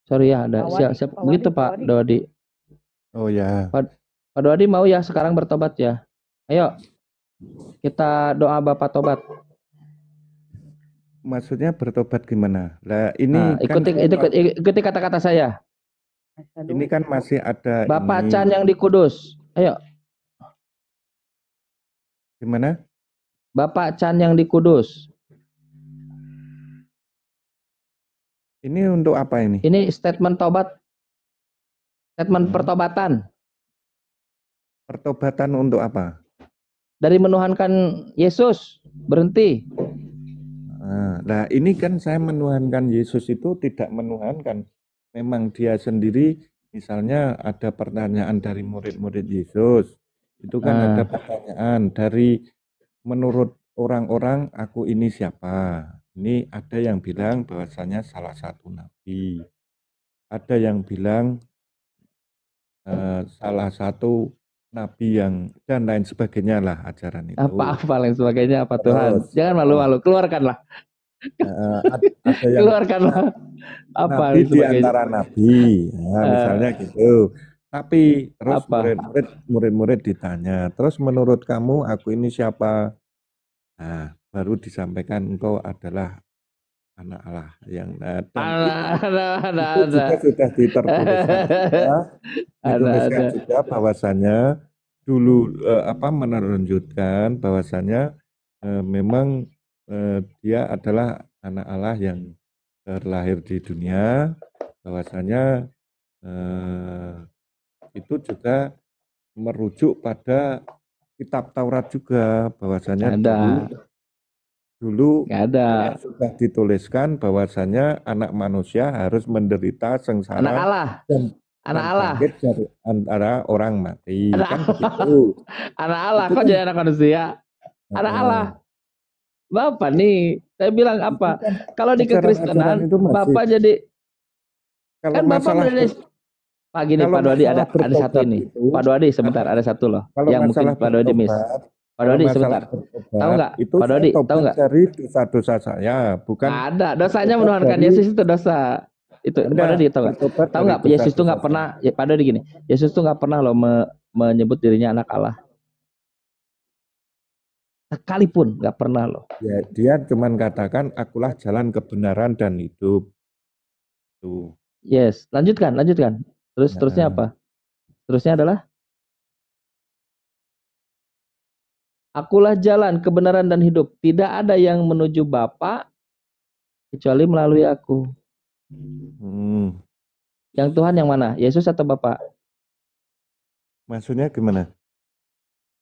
Sorry ya, ada siap begitu Pak Dowadi. Oh ya. Pak Dowadi mau ya sekarang bertobat ya. Ayo kita doa Bapak tobat. Maksudnya bertobat gimana? Lah ini Nah, kan ikuti kata-kata saya. Ini kan masih ada Bapak ini. Chan yang di Kudus. Ayo. Gimana? Bapak Chan yang di Kudus. Ini untuk apa ini? Ini statement tobat. Statement pertobatan. Pertobatan untuk apa? Dari menuhankan Yesus, berhenti. Nah, ini kan saya menuhankan Yesus itu tidak menuhankan. Memang dia sendiri, misalnya ada pertanyaan dari murid-murid Yesus. Itu kan ada pertanyaan dari menurut orang-orang aku ini siapa? Ini ada yang bilang bahwasanya salah satu nabi. Ada yang bilang salah satu nabi yang dan lain sebagainya lah ajaran itu. Apa lain sebagainya apa Tuhan? Jangan malu-malu, keluarkanlah. Ada yang keluarkanlah apa nabi di sebagainya. antara nabi, misalnya gitu. Tapi terus murid-murid ditanya, terus menurut kamu aku ini siapa? Nah, baru disampaikan engkau adalah anak Allah yang itu juga sudah dituliskan juga bahwasanya dulu menunjukkan bahwasanya memang dia adalah anak Allah yang terlahir di dunia, bahwasanya itu juga merujuk pada kitab Taurat juga, bahwasanya dulu nggak ada. sudah dituliskan bahwasanya anak manusia harus menderita sengsara Anak Allah, dan anak Allah, bangkit dari antara orang mati, kan begitu. anak Allah. Itu Kok kan jadi anak manusia? Anak Allah. Bapak nih, saya bilang apa? Kalau di kekristenan, Bapak jadi kalau kan Bapak masalah berada Pak gini, kalau Pak Dodi masalah ada satu bertobat ini. itu, Pak Dodi sebentar, ada satu loh. kalau Yang mungkin masalah Pak Dodi miss. bertobat, Pak Dodi kalau sebentar. masalah bertobat, Tahu nggak? itu Pak saya Dodi, tahu tobat nggak? dari dosa-dosa saya, bukan Ada. Dosanya tobat menuhankan dari- Yesus itu dosa. Itu Pak Enggak, Dodi tahu nggak? bertobat Tahu dari nggak? Yesus tuh dosa-dosa nggak pernah. Ya, Pak Dodi gini. Yesus tuh nggak pernah loh menyebut dirinya anak Allah. Sekalipun nggak pernah loh. Ya, dia cuman katakan akulah jalan kebenaran dan hidup. Tuh. Yes, lanjutkan. Terusnya apa? Terusnya adalah Akulah jalan, kebenaran dan hidup. Tidak ada yang menuju Bapa kecuali melalui aku. Yang Tuhan yang mana? Yesus atau Bapa? Maksudnya gimana?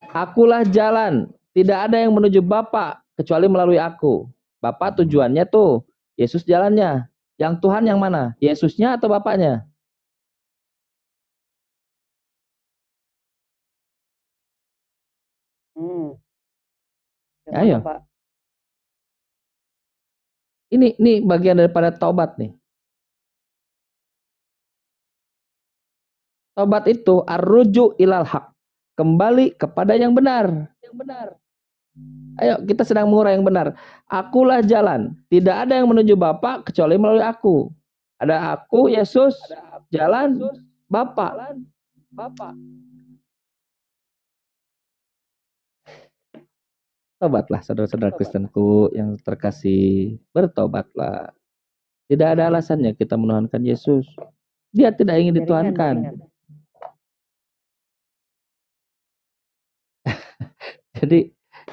Akulah jalan. Tidak ada yang menuju Bapa kecuali melalui aku. Bapa tujuannya tuh. Yesus jalannya. Yang Tuhan yang mana? Yesusnya atau Bapaknya? Ayo. Pak? Ini bagian daripada taubat nih. Taubat itu arruju ilal haq. Kembali kepada yang benar. Ayo, kita sedang mengurai yang benar. Akulah jalan. Tidak ada yang menuju Bapa kecuali melalui aku. Ada aku, Yesus, jalan, Bapa. Tobatlah saudara-saudara Kristenku yang terkasih. Bertobatlah. Tidak ada alasannya kita menuhankan Yesus. Dia tidak ingin dituhankan.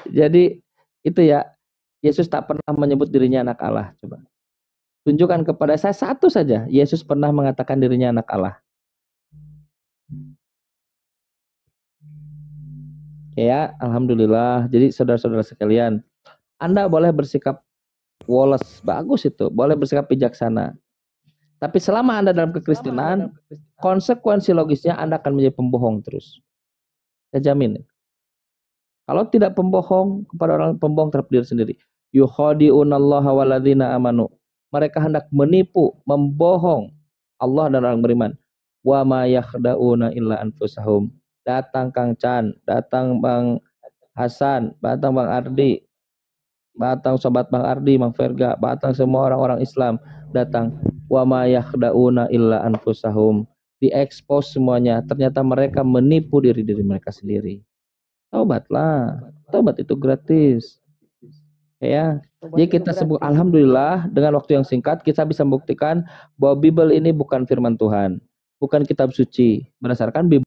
Jadi itu ya, Yesus tak pernah menyebut dirinya anak Allah. Coba tunjukkan kepada saya satu saja Yesus pernah mengatakan dirinya anak Allah. Ya, alhamdulillah. Jadi saudara-saudara sekalian, Anda boleh bersikap woles, bagus itu, boleh bersikap bijaksana. Tapi selama Anda dalam kekristenan, konsekuensi logisnya Anda akan menjadi pembohong terus. Saya jamin. Kalau tidak pembohong kepada orang pembohong terhadap diri sendiri. Yukhadi'unallaha waladzina amanu. Mereka hendak menipu, membohong Allah dan orang beriman. Wa ma yakhda'una illa anfusahum. Datang Kang Chan, datang Bang Hasan, datang Bang Ardi, datang sobat Bang Ardi, Bang Verga, datang semua orang-orang Islam, datang. Wa ma yakhda'una illa anfusahum. Diekspos semuanya. Ternyata mereka menipu diri mereka sendiri. Taubatlah. Taubat itu gratis. Ya. Jadi kita sebut alhamdulillah dengan waktu yang singkat kita bisa membuktikan bahwa Bible ini bukan firman Tuhan, bukan kitab suci. Berdasarkan Bible